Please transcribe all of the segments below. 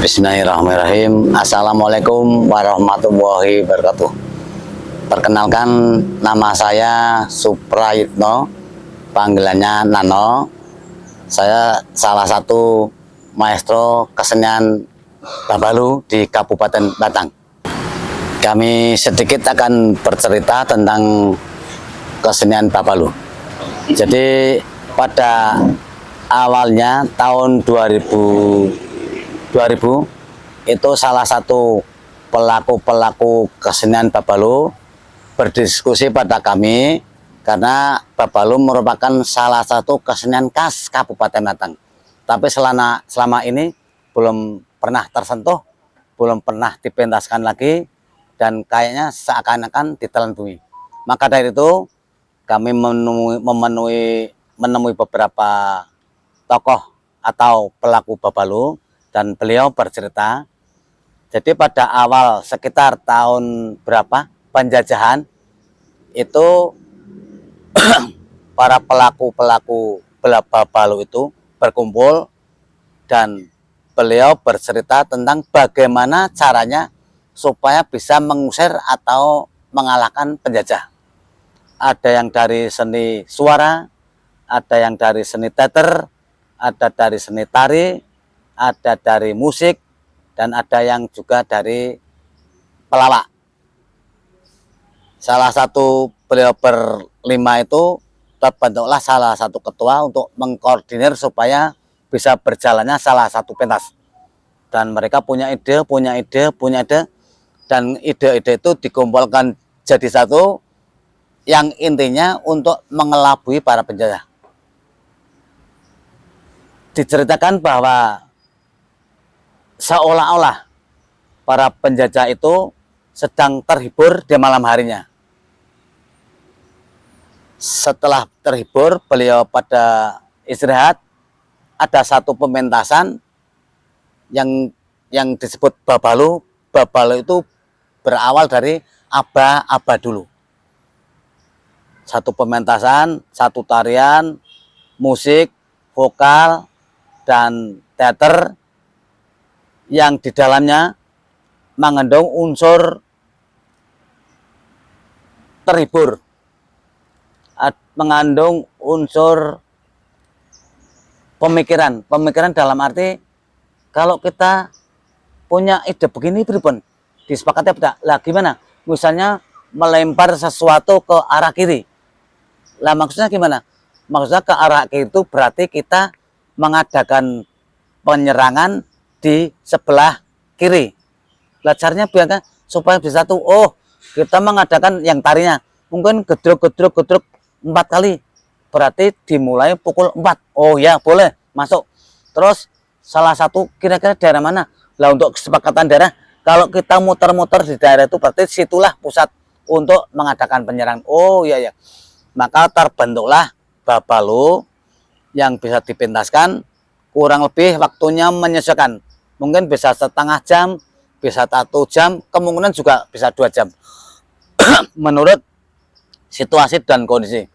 Bismillahirrahmanirrahim. Assalamualaikum warahmatullahi wabarakatuh. Perkenalkan, nama saya Suprayitno, panggilannya Nano. Saya salah satu maestro kesenian Babalu di Kabupaten Batang. Kami sedikit akan bercerita tentang kesenian Babalu. Jadi pada awalnya tahun 2000 itu salah satu pelaku kesenian Babalu berdiskusi pada kami, karena Babalu merupakan salah satu kesenian khas Kabupaten Batang, tapi selama ini belum pernah tersentuh, belum pernah dipentaskan lagi, dan kayaknya seakan-akan ditelan bumi. Maka dari itu kami menemui beberapa tokoh atau pelaku Babalu, dan beliau bercerita. Jadi pada awal sekitar tahun berapa penjajahan itu para pelaku Babalu itu berkumpul, dan beliau bercerita tentang bagaimana caranya supaya bisa mengusir atau mengalahkan penjajah. Ada yang dari seni suara, ada yang dari seni teater, ada dari seni tari, ada dari musik, dan ada yang juga dari pelawak. Salah satu beliau berlima itu terbentuklah salah satu ketua untuk mengkoordinir supaya bisa berjalannya salah satu pentas. Dan mereka punya ide, dan ide-ide itu dikumpulkan jadi satu, yang intinya untuk mengelabui para penjajah. Diceritakan bahwa seolah-olah para penjajah itu sedang terhibur di malam harinya. Setelah terhibur, beliau pada istirahat. Ada satu pementasan yang disebut Babalu. Babalu itu berawal dari aba-aba dulu. Satu pementasan, satu tarian, musik, vokal, dan teater yang di dalamnya mengandung unsur terhibur, mengandung unsur pemikiran dalam arti kalau kita punya ide begini pripun disepakati apa? Lah gimana? Misalnya melempar sesuatu ke arah kiri. Lah maksudnya gimana? Maksudnya ke arah kiri itu berarti kita mengadakan penyerangan di sebelah kiri. Belajarnya biar supaya bisa tuh, oh kita mengadakan yang tarinya mungkin gedruk 4 kali, berarti dimulai pukul 4. Oh ya boleh masuk. Terus salah satu kira-kira daerah mana? Lah untuk kesepakatan daerah, kalau kita muter-muter di daerah itu berarti situlah pusat untuk mengadakan penyerangan. Oh iya ya. Maka terbentuklah Babalu yang bisa dipentaskan, kurang lebih waktunya menyesuaikan. Mungkin bisa setengah jam, bisa 1 jam, kemungkinan juga bisa 2 jam. Menurut situasi dan kondisi.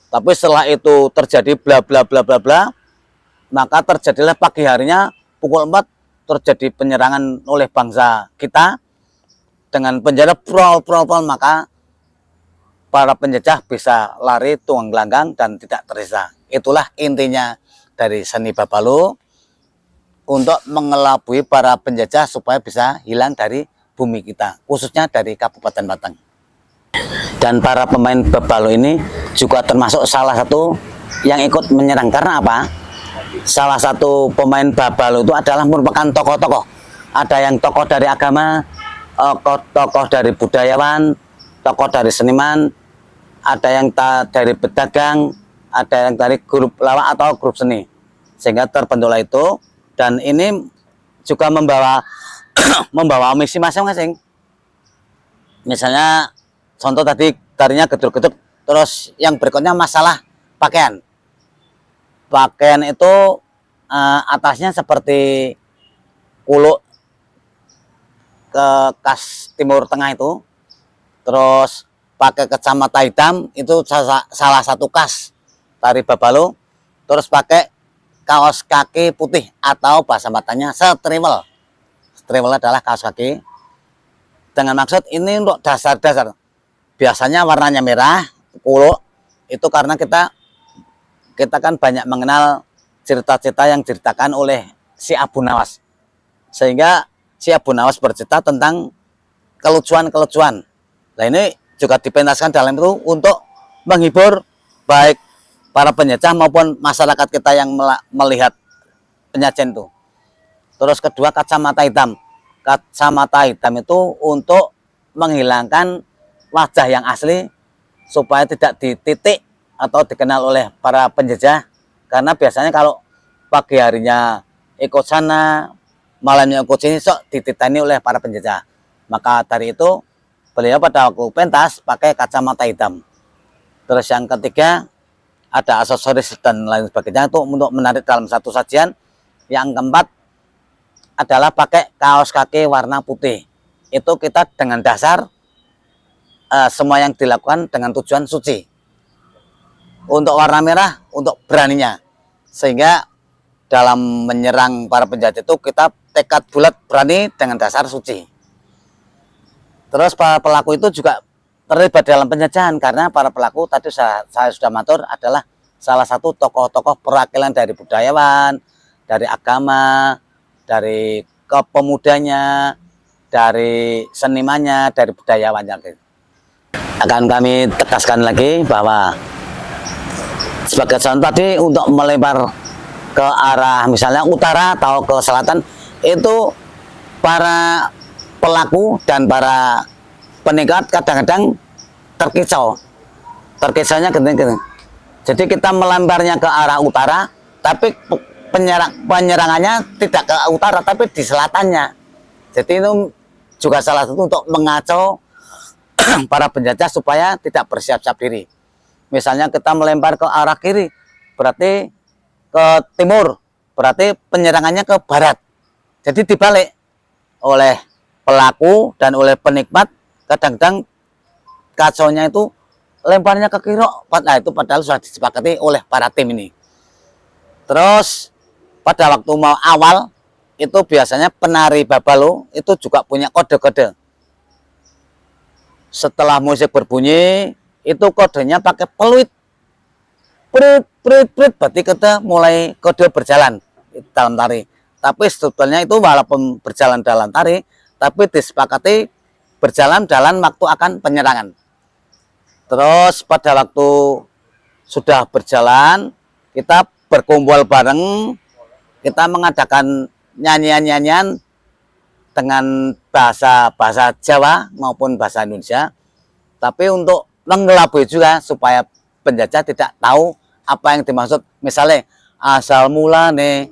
Tapi setelah itu terjadi bla bla bla bla bla, maka terjadilah pagi harinya pukul 4 terjadi penyerangan oleh bangsa kita dengan penjara prol, maka para penjajah bisa lari tunggang gelanggang dan tidak tersisa. Itulah intinya dari seni Babalu, untuk mengelabui para penjajah supaya bisa hilang dari bumi kita, khususnya dari Kabupaten Batang. Dan para pemain Babalu ini juga termasuk salah satu yang ikut menyerang. Karena apa? Salah satu pemain Babalu itu adalah merupakan tokoh-tokoh. Ada yang tokoh dari agama, tokoh dari budayawan, tokoh dari seniman, ada yang dari pedagang, ada yang dari grup lawak atau grup seni. Sehingga terbentuklah itu. Dan ini juga membawa misi masing-masing. Misalnya contoh tadi tarinya gedruk-gedruk, terus yang berikutnya masalah pakaian. Pakaian itu atasnya seperti kuluk ke khas Timur Tengah itu, terus pakai kacamata hitam, itu salah satu khas tari Babalu. Terus pakai kaos kaki putih atau bahasa Bataknya setriwel. travel adalah kaos kaki. Dengan maksud ini untuk dasar-dasar. Biasanya warnanya merah, polo. Itu karena kita kan banyak mengenal cerita-cerita yang diceritakan oleh si Abu Nawas. Sehingga si Abu Nawas bercerita tentang kelucuan-kelucuan. Nah ini juga dipentaskan dalam itu untuk menghibur baik para penjajah maupun masyarakat kita yang melihat penyajian itu. Terus kedua, kacamata hitam. Kacamata hitam itu untuk menghilangkan wajah yang asli supaya tidak dititik atau dikenal oleh para penjajah. Karena biasanya kalau pagi harinya ikut sana, malamnya ikut sini, sok dititani oleh para penjajah. Maka dari itu beliau pada waktu pentas pakai kacamata hitam. Terus yang ketiga, ada aksesoris dan lain sebagainya itu untuk menarik dalam satu sajian. Yang keempat adalah pakai kaos kaki warna putih. Itu kita dengan dasar semua yang dilakukan dengan tujuan suci. Untuk warna merah, untuk beraninya. Sehingga dalam menyerang para penjahat itu kita tekad bulat berani dengan dasar suci. Terus para pelaku itu juga terlibat dalam penjajahan karena para pelaku tadi saya sudah matur adalah salah satu tokoh-tokoh perwakilan dari budayawan, dari agama, dari kepemudanya, dari senimannya, dari budayawannya. Akan kami tegaskan lagi bahwa sebagai contoh tadi untuk melempar ke arah misalnya utara atau ke selatan itu para pelaku dan para penikat kadang-kadang terkicau. Terkicaunya gini. Jadi kita melemparnya ke arah utara, tapi penyerangannya tidak ke utara, tapi di selatannya. Jadi itu juga salah satu untuk mengacau para penjajah supaya tidak bersiap-siap diri. Misalnya kita melempar ke arah kiri, berarti ke timur, berarti penyerangannya ke barat. Jadi dibalik oleh pelaku dan oleh penikmat, kadang-kadang kacaunya itu lemparnya ke kiri, nah itu padahal sudah disepakati oleh para tim ini. Terus pada waktu mau awal itu biasanya penari babalo itu juga punya kode-kode. Setelah musik berbunyi itu kodenya pakai peluit, prit, berarti kita mulai kode berjalan dalam tari. Tapi sebetulnya itu walaupun berjalan dalam tari, tapi disepakati berjalan dalam waktu akan penyerangan. Terus pada waktu sudah berjalan, kita berkumpul bareng, kita mengadakan nyanyian-nyanyian dengan bahasa Jawa maupun bahasa Indonesia. Tapi untuk mengelabui juga supaya penjajah tidak tahu apa yang dimaksud. Misalnya asal mulane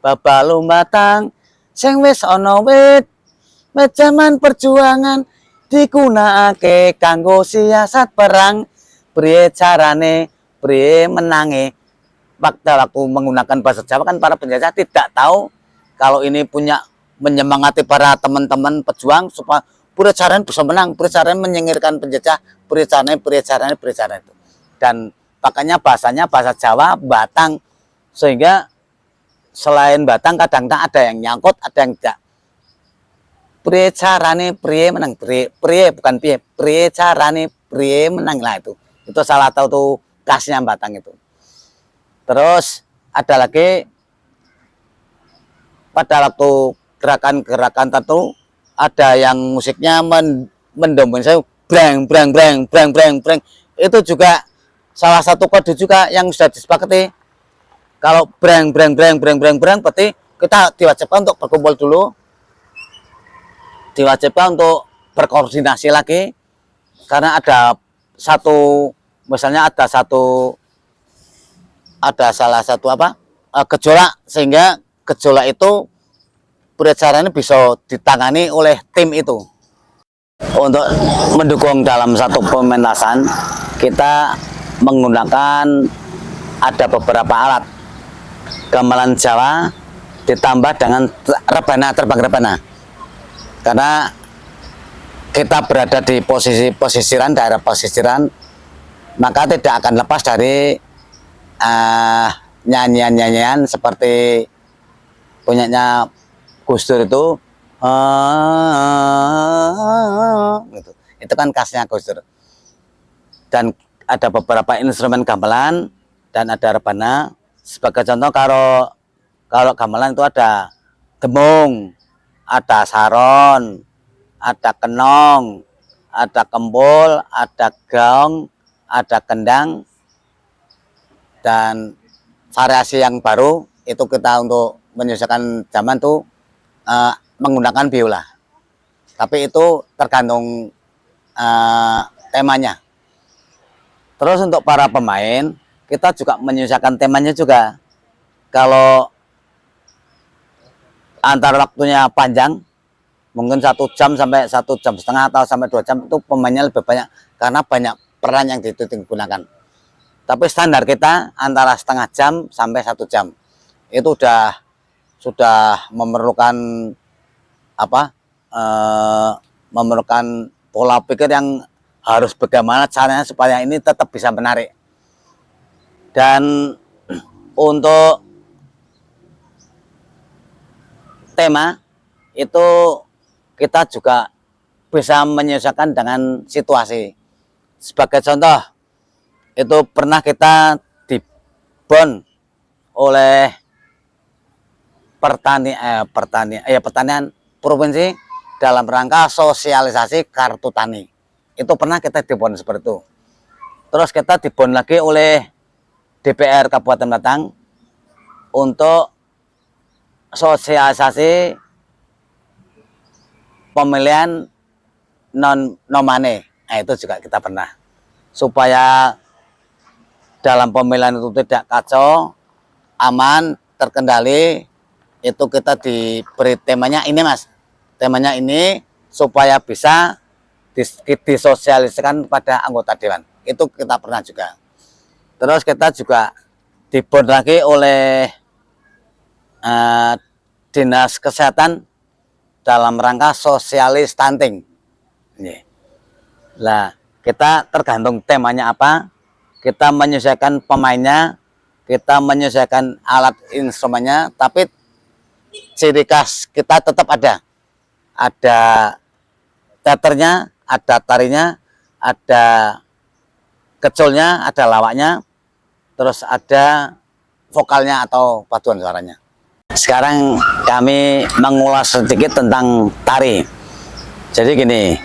babalo batang sing wis ana wit jaman perjuangan digunakake kanggo siasat perang, priye carane, priye menange. Waktu menggunakan bahasa Jawa kan para penjajah tidak tahu kalau ini punya menyemangati para teman-teman pejuang supaya priye carane bisa menang, priye carane menyingkirkan penjajah, priye carane itu. Dan makanya bahasanya bahasa Jawa batang, sehingga selain batang kadang-kadang ada yang nyangkut, ada yang tidak. Priye carane priye menang, priye bukan piye, priye carane priye menang, lah itu salah satu tuh khasnya batang itu. Terus ada lagi pada waktu gerakan-gerakan tertentu ada yang musiknya mendominasi breng itu juga salah satu kode juga yang sudah disepakati. Kalau breng berarti kita diwajibkan untuk berkumpul dulu, diwajibkan untuk berkoordinasi lagi karena ada satu misalnya ada salah satu gejolak, sehingga gejolak itu caranya bisa ditangani oleh tim itu. Untuk mendukung dalam satu pementasan kita menggunakan ada beberapa alat gamelan Jawa ditambah dengan rebana, terbang rebana. Karena kita berada di daerah pesisiran, maka tidak akan lepas dari nyanyian-nyanyian seperti punyanya Gus Dur itu, Gitu. Itu kan khasnya Gus Dur. Dan ada beberapa instrumen gamelan dan ada rebana. Sebagai contoh, kalau gamelan itu ada demung, ada saron, ada kenong, ada kempul, ada gong, ada kendang, dan variasi yang baru itu kita untuk menyesuaikan zaman tuh menggunakan biola. Tapi itu tergantung temanya. Terus untuk para pemain, kita juga menyesuaikan temanya juga. Kalau antar waktunya panjang, mungkin 1 jam sampai 1,5 jam atau sampai 2 jam, itu pemainnya lebih banyak karena banyak peran yang digunakan. Tapi standar kita antara setengah jam sampai 1 jam. Itu sudah memerlukan apa? Memerlukan pola pikir yang harus bagaimana caranya supaya ini tetap bisa menarik. Dan untuk tema itu kita juga bisa menyesuaikan dengan situasi. Sebagai contoh, itu pernah kita dibon oleh pertanian provinsi dalam rangka sosialisasi kartu tani. Itu pernah kita dibon seperti itu. Terus kita dibon lagi oleh DPR Kabupaten Batang untuk sosialisasi pemilihan non nomane. Nah, itu juga kita pernah. Supaya dalam pemilihan itu tidak kacau, aman, terkendali, itu kita diberi temanya ini, Mas. Temanya ini supaya bisa disosialisasikan pada anggota dewan. Itu kita pernah juga. Terus kita juga dibon lagi oleh Dinas Kesehatan dalam rangka sosialis stunting. Nah, kita tergantung temanya apa, kita menyesuaikan pemainnya, kita menyesuaikan alat instrumennya, tapi ciri khas kita tetap ada. Ada teaternya, ada tarinya, ada keculnya, ada lawaknya, terus ada vokalnya atau paduan suaranya. Sekarang kami mengulas sedikit tentang tari. Jadi gini,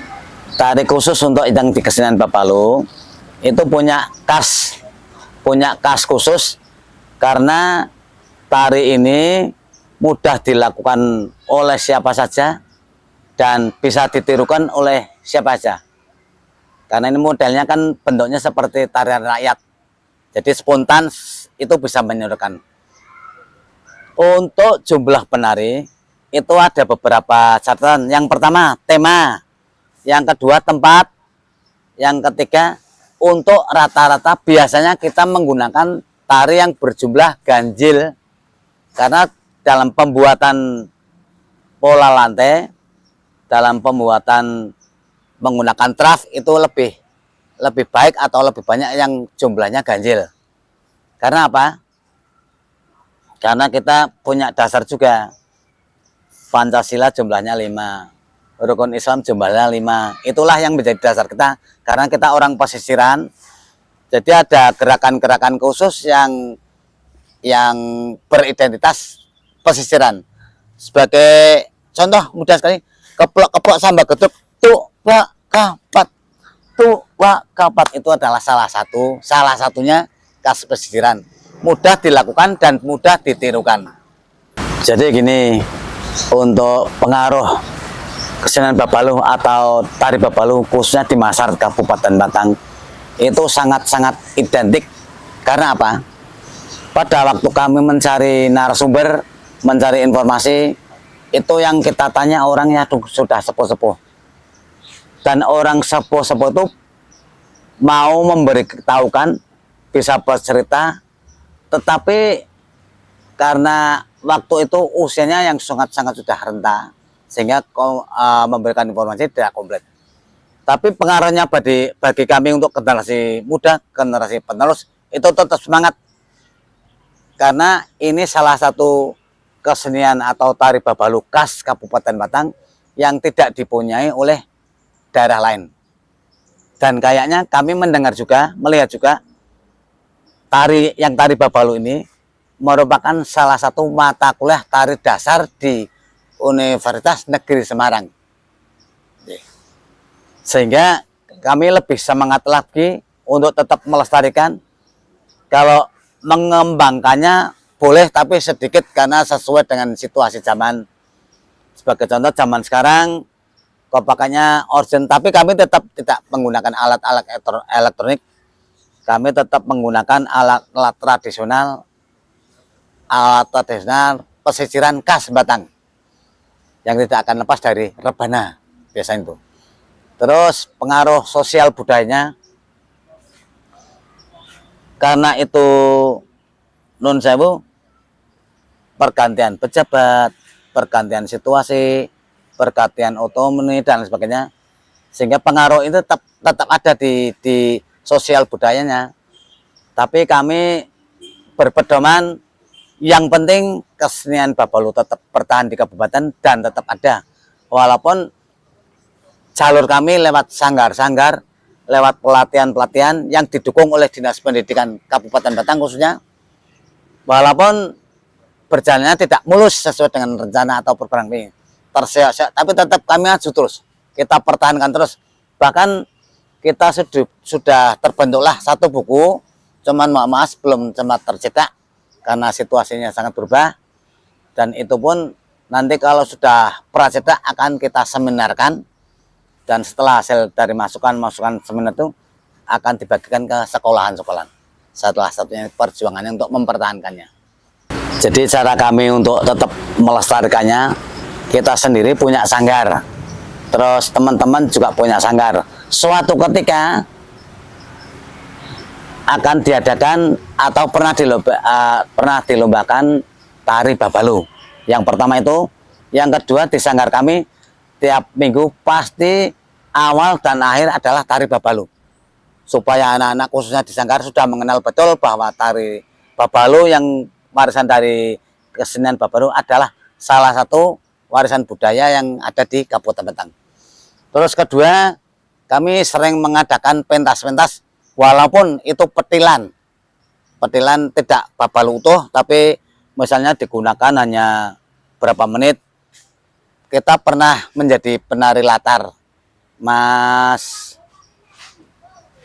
tari khusus untuk yang di kesenian Bapalu itu punya khas khusus karena tari ini mudah dilakukan oleh siapa saja dan bisa ditirukan oleh siapa saja. Karena ini modelnya kan bentuknya seperti tarian rakyat. Jadi spontan itu bisa menirukan. Untuk jumlah penari itu ada beberapa catatan. Yang pertama tema, yang kedua tempat, yang ketiga untuk rata-rata biasanya kita menggunakan tari yang berjumlah ganjil karena dalam pembuatan pola lantai, dalam pembuatan menggunakan traf itu lebih baik atau lebih banyak yang jumlahnya ganjil. Karena apa? Karena kita punya dasar juga. Pancasila jumlahnya 5, rukun Islam jumlahnya 5. Itulah yang menjadi dasar kita. Karena kita orang pesisiran, jadi ada gerakan-gerakan khusus yang beridentitas pesisiran. Sebagai contoh mudah sekali, keplok-keplok samba geduk, tuwa kapat itu adalah salah satunya khas pesisiran. Mudah dilakukan dan mudah ditirukan. Jadi gini, untuk pengaruh kesenian Bapalu atau tari Bapalu khususnya di Masar Kabupaten Batang itu sangat-sangat identik. Karena apa? Pada waktu kami mencari narasumber, mencari informasi, itu yang kita tanya orangnya sudah sepuh-sepuh. Dan orang sepuh-sepuh itu mau memberitahukan, bisa bercerita, tetapi karena waktu itu usianya yang sangat-sangat sudah renta, sehingga memberikan informasi tidak komplit. Tapi pengaruhnya bagi kami untuk generasi muda, generasi penerus, itu tetap semangat. Karena ini salah satu kesenian atau tari Babalu khas Kabupaten Batang yang tidak dipunyai oleh daerah lain. Dan kayaknya kami mendengar juga, melihat juga tari Babalu ini merupakan salah satu mata kuliah tari dasar di Universitas Negeri Semarang. Sehingga kami lebih semangat lagi untuk tetap melestarikan. Kalau mengembangkannya boleh, tapi sedikit karena sesuai dengan situasi zaman. Sebagai contoh, zaman sekarang kopakannya organ, tapi kami tetap tidak menggunakan alat-alat elektronik. Kami tetap menggunakan alat tradisional pesisiran khas Batang yang tidak akan lepas dari rebana biasanya itu. Terus pengaruh sosial budayanya, karena itu nun sewu, pergantian pejabat, pergantian situasi, pergantian otonomi dan sebagainya, sehingga pengaruh itu tetap ada di sosial budayanya. Tapi kami berpedoman yang penting kesenian Babalu tetap bertahan di kabupaten dan tetap ada, walaupun jalur kami lewat sanggar-sanggar, lewat pelatihan-pelatihan yang didukung oleh Dinas Pendidikan Kabupaten Batang khususnya, walaupun berjalannya tidak mulus sesuai dengan rencana atau program ini, terseok-seok, tapi tetap kami maju terus, kita pertahankan terus. Bahkan kita sudah terbentuklah satu buku, cuman maaf belum sempat tercetak karena situasinya sangat berubah, dan itu pun nanti kalau sudah pracetak akan kita seminarkan. Dan setelah hasil dari masukan seminar itu akan dibagikan ke sekolahan-sekolahan. Salah satunya perjuangannya untuk mempertahankannya. Jadi cara kami untuk tetap melestarikannya, kita sendiri punya sanggar. Terus teman-teman juga punya sanggar. Suatu ketika akan diadakan atau pernah dilombakan tari Babalu. Yang pertama itu, yang kedua di sanggar kami tiap minggu pasti awal dan akhir adalah tari Babalu, supaya anak-anak khususnya di sanggar sudah mengenal betul bahwa tari Babalu yang warisan dari kesenian Babalu adalah salah satu warisan budaya yang ada di Kabupaten Batang. Terus kedua, kami sering mengadakan pentas-pentas, walaupun itu petilan tidak Babalu utuh, tapi misalnya digunakan hanya berapa menit. Kita pernah menjadi penari latar, Mas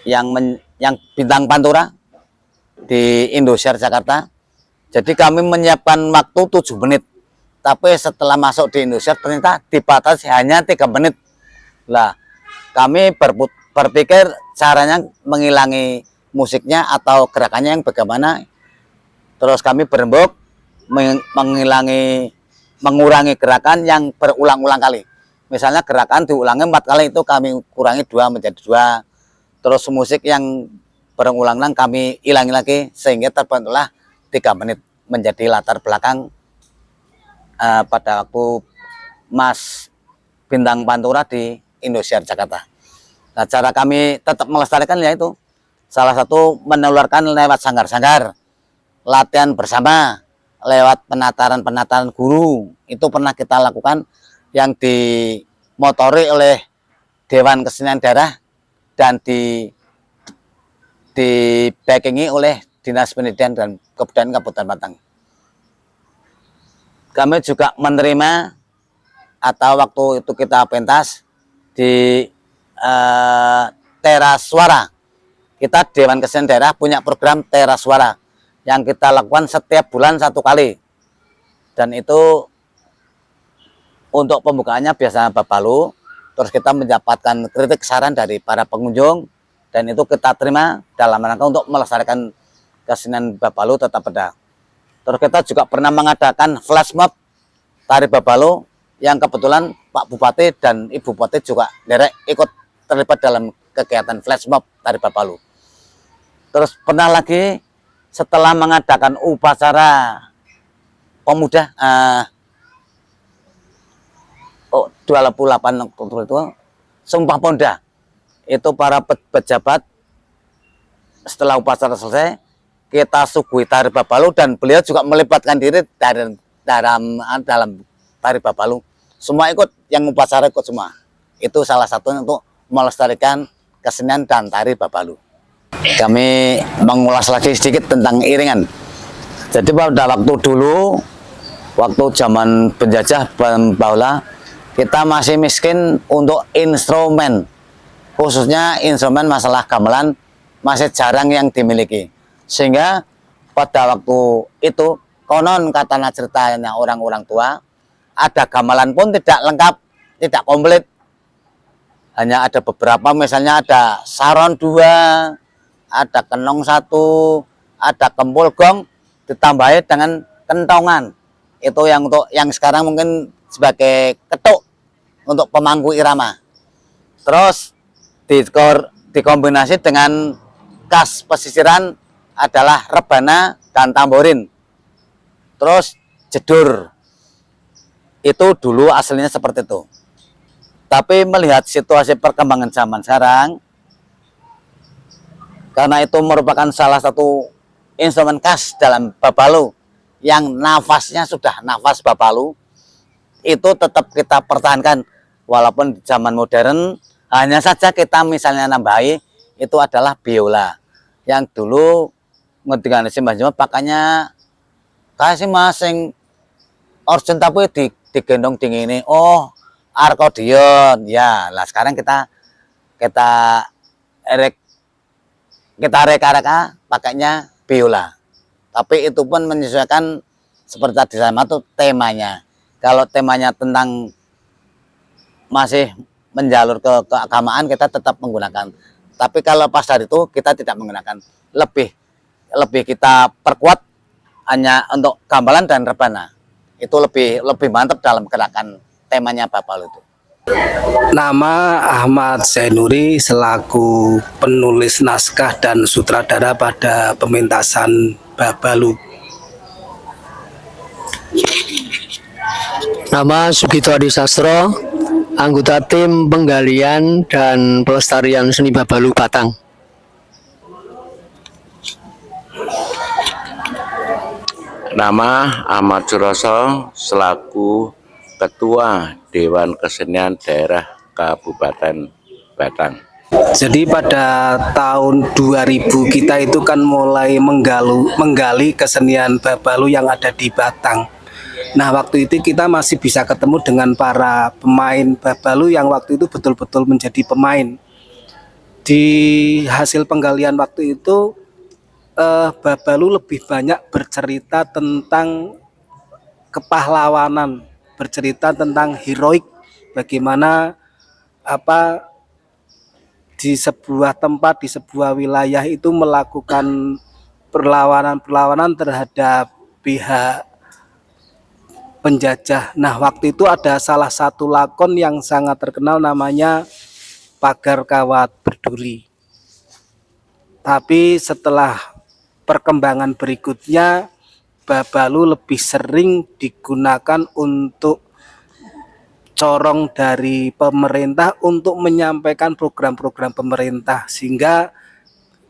yang bintang Pantura di Indosiar Jakarta. Jadi kami menyiapkan waktu 7 menit, tapi setelah masuk di Indosiar ternyata dibatasi hanya 3 menit. Lah, kami berpikir caranya menghilangi musiknya atau gerakannya yang bagaimana. Terus kami berembuk mengurangi gerakan yang berulang-ulang kali. Misalnya gerakan diulangi 4 kali, itu kami kurangi 2 menjadi 2. Terus musik yang berulang-ulang kami hilangi lagi, sehingga terbentuklah 3 menit menjadi latar belakang pada waktu Mas Bintang Pantura di Indosiar Jakarta. Nah, cara kami tetap melestarikan yaitu salah satu menularkan lewat sanggar-sanggar, latihan bersama, lewat penataran guru. Itu pernah kita lakukan yang dimotori oleh Dewan Kesenian Daerah dan di backingi oleh Dinas Pendidikan dan Kebudayaan Kabupaten Batang. Kami juga menerima atau waktu itu kita pentas di Teras Suara. Kita Dewan Kesenian Daerah punya program Teras Suara yang kita lakukan setiap bulan 1 kali. Dan itu untuk pembukaannya biasanya Babalu, terus kita mendapatkan kritik saran dari para pengunjung, dan itu kita terima dalam rangka untuk melestarikan kesenian Babalu tetap ada. Terus kita juga pernah mengadakan flash mob tari Babalu yang kebetulan Pak Bupati dan Ibu Bupati juga ikut terlibat dalam kegiatan flash mob tari Babalu. Terus pernah lagi setelah mengadakan upacara pemuda 28 Oktober itu Sumpah Pemuda, itu para pejabat setelah upacara selesai kita suguhi tari Babalu, dan beliau juga melibatkan diri dalam tari Babalu. Semua ikut, yang upacara ikut semua. Itu salah satunya untuk melestarikan kesenian dan tari Babalu. Kami mengulas lagi sedikit tentang iringan. Jadi pada waktu dulu, waktu zaman penjajah bahula, kita masih miskin untuk instrumen, khususnya instrumen masalah gamelan masih jarang yang dimiliki. Sehingga pada waktu itu, konon katanya ceritanya orang-orang tua, ada gamelan pun tidak lengkap, tidak komplit. Hanya ada beberapa, misalnya ada saron 2, ada kenong 1, ada kempul gong, ditambahi dengan kentongan. Itu yang untuk yang sekarang mungkin sebagai ketuk untuk pemangku irama. Terus dikombinasi dengan khas pesisiran adalah rebana dan tamborin. Terus jedur. Itu dulu aslinya seperti itu. Tapi melihat situasi perkembangan zaman sekarang, karena itu merupakan salah satu instrumen khas dalam Babalu yang nafasnya sudah nafas Babalu, itu tetap kita pertahankan walaupun di zaman modern. Hanya saja kita misalnya nambahi itu adalah biola yang dulu ngedengar si Mas pakainya kasih masing organ tapi digendong dingin ini, oh akordeon ya lah. Sekarang kita reka pakainya biola, tapi itu pun menyesuaikan seperti tadi sama tuh temanya. Kalau temanya tentang masih menjalur ke keagamaan, kita tetap menggunakan. Tapi kalau pas dari itu kita tidak menggunakan, lebih kita perkuat hanya untuk gamelan dan rebana. Itu lebih mantap dalam gerakan temanya Babalu itu. Nama Ahmad Zainuri selaku penulis naskah dan sutradara pada pementasan Babalu. Nama Sugito Adi Sastro, anggota tim penggalian dan pelestarian seni Babalu Batang. Nama Ahmad Suroso selaku Ketua Dewan Kesenian Daerah Kabupaten Batang. Jadi pada tahun 2000 kita itu kan mulai menggali kesenian Babalu yang ada di Batang. Nah, waktu itu kita masih bisa ketemu dengan para pemain Babalu yang waktu itu betul-betul menjadi pemain. Di hasil penggalian waktu itu, Babalu lebih banyak bercerita tentang kepahlawanan, bercerita tentang heroik, bagaimana di sebuah tempat, di sebuah wilayah itu melakukan perlawanan terhadap pihak penjajah. Nah, waktu itu ada salah satu lakon yang sangat terkenal namanya Pagar Kawat Berduri. Tapi setelah perkembangan berikutnya, Babalu lebih sering digunakan untuk corong dari pemerintah untuk menyampaikan program-program pemerintah, sehingga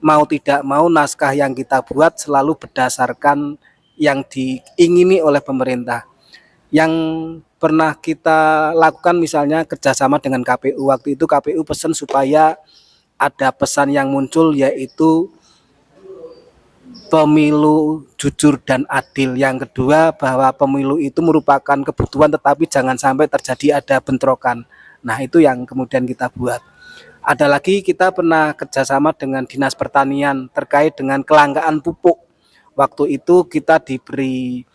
mau tidak mau naskah yang kita buat selalu berdasarkan yang diingini oleh pemerintah. Yang pernah kita lakukan misalnya kerjasama dengan KPU, waktu itu KPU pesan supaya ada pesan yang muncul, yaitu pemilu jujur dan adil. Yang kedua, bahwa pemilu itu merupakan kebutuhan tetapi jangan sampai terjadi ada bentrokan. Nah, itu yang kemudian kita buat. Ada lagi, kita pernah kerjasama dengan Dinas Pertanian terkait dengan kelangkaan pupuk. Waktu itu kita diberi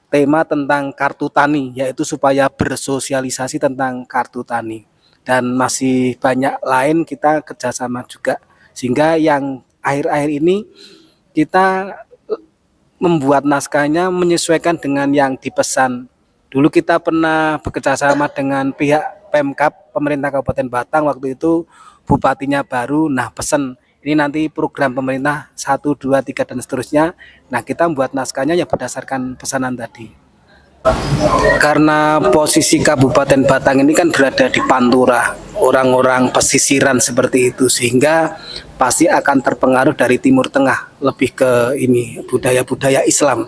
tema tentang kartu tani, yaitu supaya bersosialisasi tentang kartu tani. Dan masih banyak lain kita kerjasama juga. Sehingga yang akhir-akhir ini kita membuat naskahnya menyesuaikan dengan yang dipesan. Dulu kita pernah bekerjasama dengan pihak Pemkab, pemerintah Kabupaten Batang, waktu itu bupatinya baru, nah pesan ini nanti program pemerintah 1, 2, 3 dan seterusnya. Nah, kita membuat naskahnya yang berdasarkan pesanan tadi. Karena posisi Kabupaten Batang ini kan berada di Pantura, orang-orang pesisiran seperti itu, sehingga pasti akan terpengaruh dari Timur Tengah, lebih ke ini budaya-budaya Islam.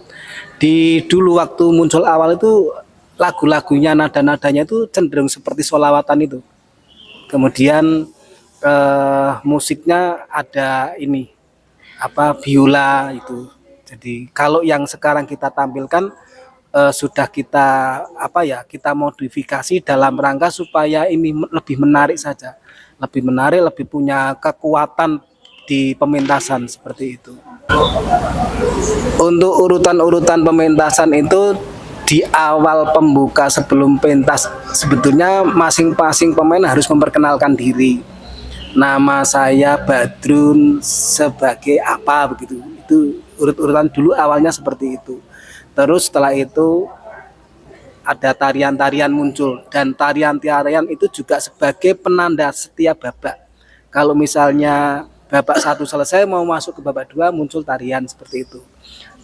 Di dulu waktu muncul awal itu lagu-lagunya nada-nadanya itu cenderung seperti sholawatan itu. Kemudian musiknya ada ini apa biola itu. Jadi kalau yang sekarang kita tampilkan sudah kita apa ya kita modifikasi dalam rangka supaya ini lebih menarik saja, lebih menarik, lebih punya kekuatan di pementasan seperti itu. Untuk urutan-urutan pementasan itu di awal pembuka sebelum pentas sebetulnya masing-masing pemain harus memperkenalkan diri. Nama saya Badrun sebagai apa begitu. Itu urut-urutan dulu awalnya seperti itu. Terus setelah itu ada tarian-tarian muncul dan tarian-tarian itu juga sebagai penanda setiap babak. Kalau misalnya babak 1 selesai mau masuk ke babak 2 muncul tarian seperti itu.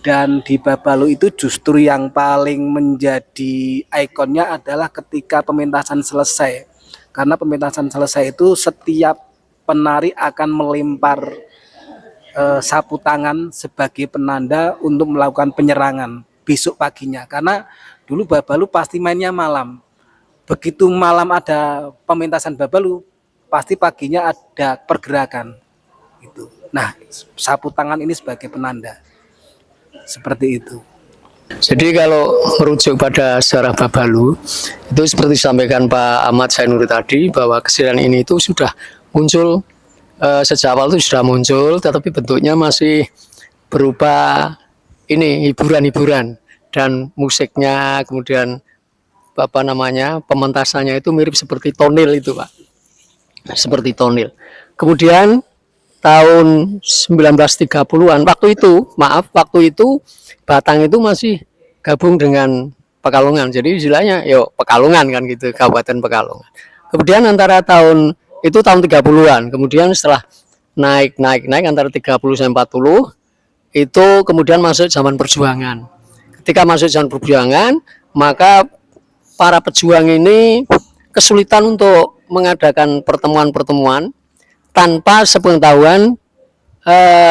Dan di Babalu itu justru yang paling menjadi ikonnya adalah ketika pementasan selesai. Karena pementasan selesai itu setiap penari akan melempar sapu tangan sebagai penanda untuk melakukan penyerangan besok paginya. Karena dulu Babalu pasti mainnya malam. Begitu malam ada pementasan Babalu, pasti paginya ada pergerakan. Itu. Nah, sapu tangan ini sebagai penanda. Seperti itu. Jadi kalau merujuk pada sejarah Babalu, itu seperti disampaikan Pak Ahmad Zainuri tadi, bahwa kesenian ini itu sudah muncul sejak awal itu sudah muncul, tetapi bentuknya masih berupa ini hiburan-hiburan dan musiknya, kemudian apa namanya pementasannya itu mirip seperti tonil itu Pak, seperti tonil. Kemudian tahun 1930-an waktu itu Batang itu masih gabung dengan Pekalongan, jadi istilahnya yo Pekalongan kan gitu, Kabupaten Pekalongan. Kemudian antara tahun 30-an, kemudian setelah naik antara 30 sampai 40 itu kemudian masuk zaman perjuangan. Ketika masuk zaman perjuangan, maka para pejuang ini kesulitan untuk mengadakan pertemuan-pertemuan tanpa sepengetahuan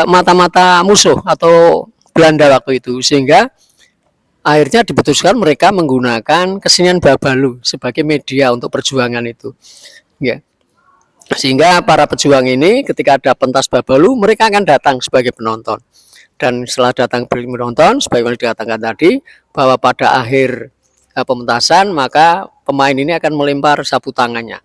mata-mata musuh atau Belanda waktu itu, sehingga akhirnya diputuskan mereka menggunakan kesenian Babalu sebagai media untuk perjuangan itu, ya. Sehingga para pejuang ini ketika ada pentas Babalu mereka akan datang sebagai penonton, dan setelah datang sebagai penonton, sebagaimana dikatakan tadi bahwa pada akhir pementasan maka pemain ini akan melempar sapu tangannya.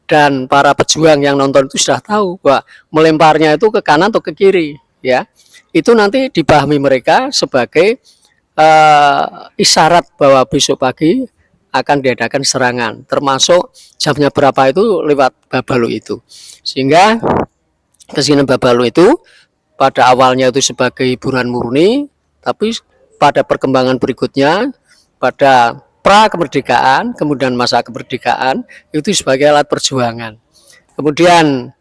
Dan para pejuang yang nonton itu sudah tahu bahwa melemparnya itu ke kanan atau ke kiri, ya. Itu nanti dipahami mereka sebagai isyarat bahwa besok pagi akan diadakan serangan, termasuk jamnya berapa itu lewat Babalu itu. Sehingga kesenian Babalu itu pada awalnya itu sebagai hiburan murni, tapi pada perkembangan berikutnya pada pra kemerdekaan, kemudian masa kemerdekaan itu sebagai alat perjuangan. Kemudian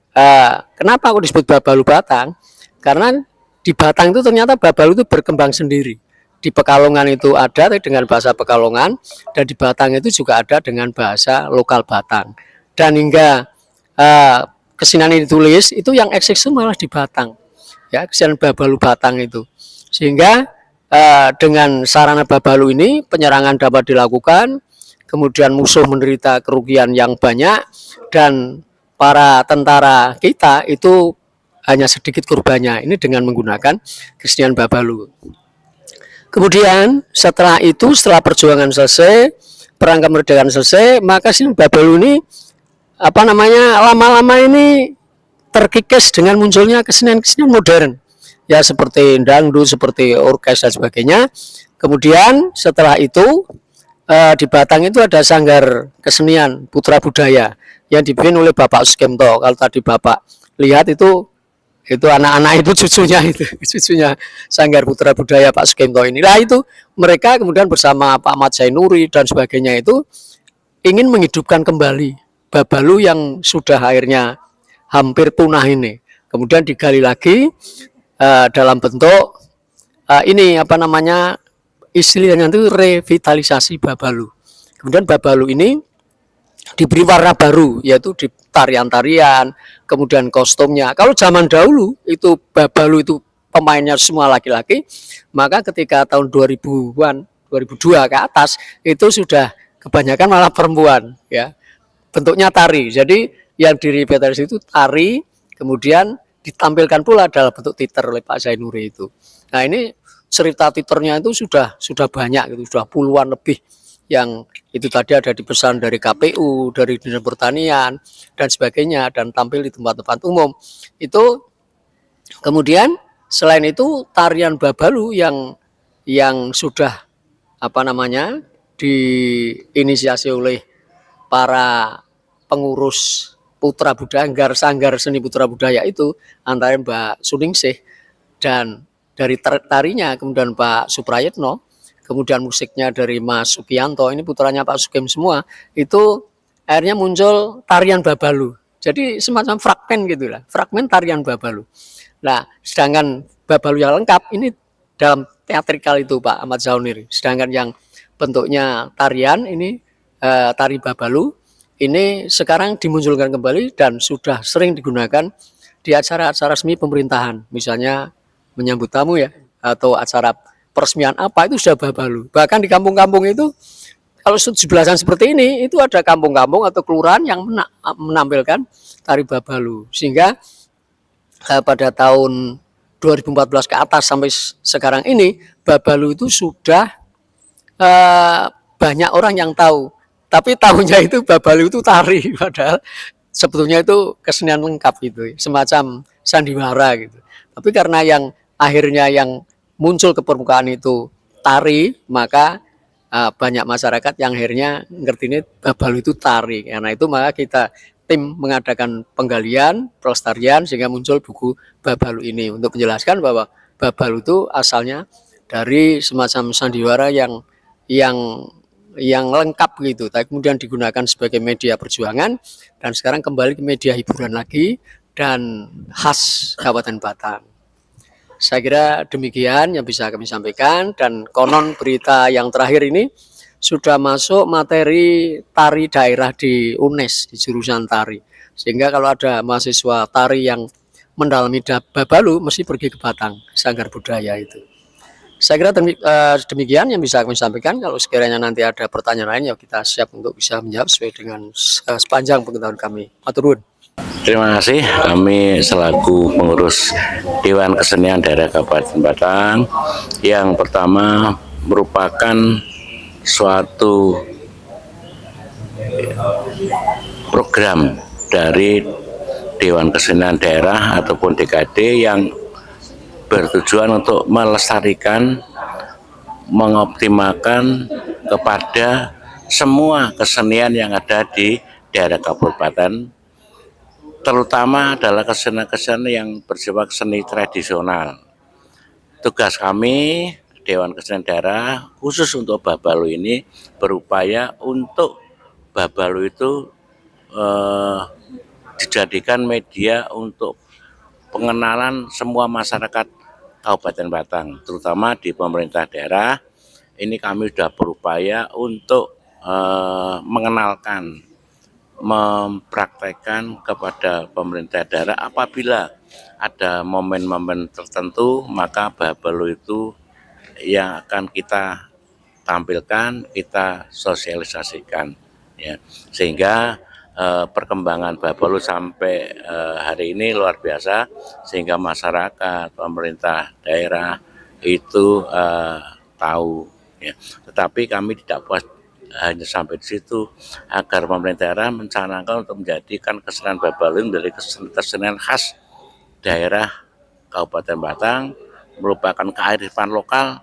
kenapa aku disebut Babalu Batang? Karena di Batang itu ternyata Babalu itu berkembang sendiri. Di Pekalongan itu ada dengan bahasa Pekalongan, dan di Batang itu juga ada dengan bahasa lokal Batang. Dan hingga kesenian ini ditulis itu yang eksis malah di Batang, ya, kesenian Babalu Batang itu. Sehingga dengan sarana Babalu ini penyerangan dapat dilakukan, kemudian musuh menderita kerugian yang banyak, dan para tentara kita itu hanya sedikit korbannya, ini dengan menggunakan kesenian Babalu. Kemudian setelah itu, setelah perjuangan selesai, perang kemerdekaan selesai, maka kesenian Babalu ini lama-lama ini terkikis dengan munculnya kesenian-kesenian modern, ya, seperti dangdut, seperti orkes dan sebagainya. Kemudian setelah itu di Batang itu ada Sanggar Kesenian Putra Budaya yang dipimpin oleh Bapak Sukemto. Kalau tadi Bapak lihat itu anak-anak itu cucunya Sanggar Putra Budaya Pak Sukemto inilah itu. Mereka kemudian bersama Pak Ahmad Zainuri dan sebagainya itu ingin menghidupkan kembali Babalu yang sudah akhirnya hampir punah ini. Kemudian digali lagi dalam bentuk istilahnya itu revitalisasi Babalu. Kemudian Babalu ini diberi warna baru, yaitu di tarian-tarian, kemudian kostumnya. Kalau zaman dahulu itu Babalu itu pemainnya semua laki-laki, maka ketika tahun 2000-an, 2002 ke atas itu sudah kebanyakan malah perempuan ya. Bentuknya tari. Jadi yang di Repeaters itu tari, kemudian ditampilkan pula dalam bentuk teater oleh Pak Zainuri itu. Nah, ini cerita titernya itu sudah banyak gitu, sudah puluhan lebih yang itu tadi ada dipesan dari KPU, dari Dinas Pertanian dan sebagainya dan tampil di tempat-tempat umum. Itu kemudian selain itu tarian Babalu yang sudah apa namanya diinisiasi oleh para pengurus Putra Budaya, Sanggar Seni Putra Budaya itu antara Mbak Suningsih dan dari tarinya kemudian Pak Suprayitno, kemudian musiknya dari Mas Sukianto, ini putranya Pak Sukim semua, itu akhirnya muncul tarian Babalu. Jadi semacam fragmen gitu lah, fragmen tarian Babalu. Nah, sedangkan Babalu yang lengkap ini dalam teatrikal itu Pak Ahmad Zaunir. Sedangkan yang bentuknya tarian ini tari Babalu ini sekarang dimunculkan kembali dan sudah sering digunakan di acara-acara resmi pemerintahan, misalnya menyambut tamu ya, atau acara peresmian apa itu sudah Babalu. Bahkan di kampung-kampung itu kalau 17-an seperti ini itu ada kampung-kampung atau kelurahan yang menampilkan tari Babalu. Sehingga pada tahun 2014 ke atas sampai sekarang ini Babalu itu sudah banyak orang yang tahu. Tapi tahunya itu Babalu itu tari, padahal sebetulnya itu kesenian lengkap gitu, semacam sandiwara gitu. Tapi karena yang akhirnya yang muncul ke permukaan itu tari, maka banyak masyarakat yang akhirnya ngerti ini Babalu itu tari. Karena itu maka kita tim mengadakan penggalian, pelestarian sehingga muncul buku Babalu ini untuk menjelaskan bahwa Babalu itu asalnya dari semacam sandiwara yang lengkap gitu, tapi kemudian digunakan sebagai media perjuangan dan sekarang kembali ke media hiburan lagi dan khas Kabupaten Batang. Saya kira demikian yang bisa kami sampaikan dan konon berita yang terakhir ini sudah masuk materi tari daerah di UNES di jurusan tari. Sehingga kalau ada mahasiswa tari yang mendalami Babalu mesti pergi ke Batang, Sanggar Budaya itu. Saya kira demikian yang bisa kami sampaikan. Kalau sekiranya nanti ada pertanyaan lain, ya kita siap untuk bisa menjawab sesuai dengan sepanjang pengetahuan kami. Matur nuwun. Terima kasih. Kami selaku pengurus Dewan Kesenian Daerah Kabupaten Batang yang pertama merupakan suatu program dari Dewan Kesenian Daerah ataupun DKD yang bertujuan untuk melestarikan, mengoptimalkan kepada semua kesenian yang ada di daerah kabupaten, terutama adalah kesenian-kesenian yang bersifat seni tradisional. Tugas kami Dewan Kesenian Daerah khusus untuk Babalu ini berupaya untuk Babalu itu dijadikan media untuk pengenalan semua masyarakat Kabupaten Batang, terutama di pemerintah daerah. Ini kami sudah berupaya untuk mengenalkan, mempraktekkan kepada pemerintah daerah apabila ada momen-momen tertentu, maka Babalu itu yang akan kita tampilkan, kita sosialisasikan, ya. Sehingga perkembangan Babalu sampai hari ini luar biasa, sehingga masyarakat, pemerintah daerah itu tahu, ya. Tetapi kami tidak puas hanya sampai di situ, agar pemerintah daerah mencanangkan untuk menjadikan kesenian Babalu menjadi kesenian khas daerah Kabupaten Batang, merupakan kearifan lokal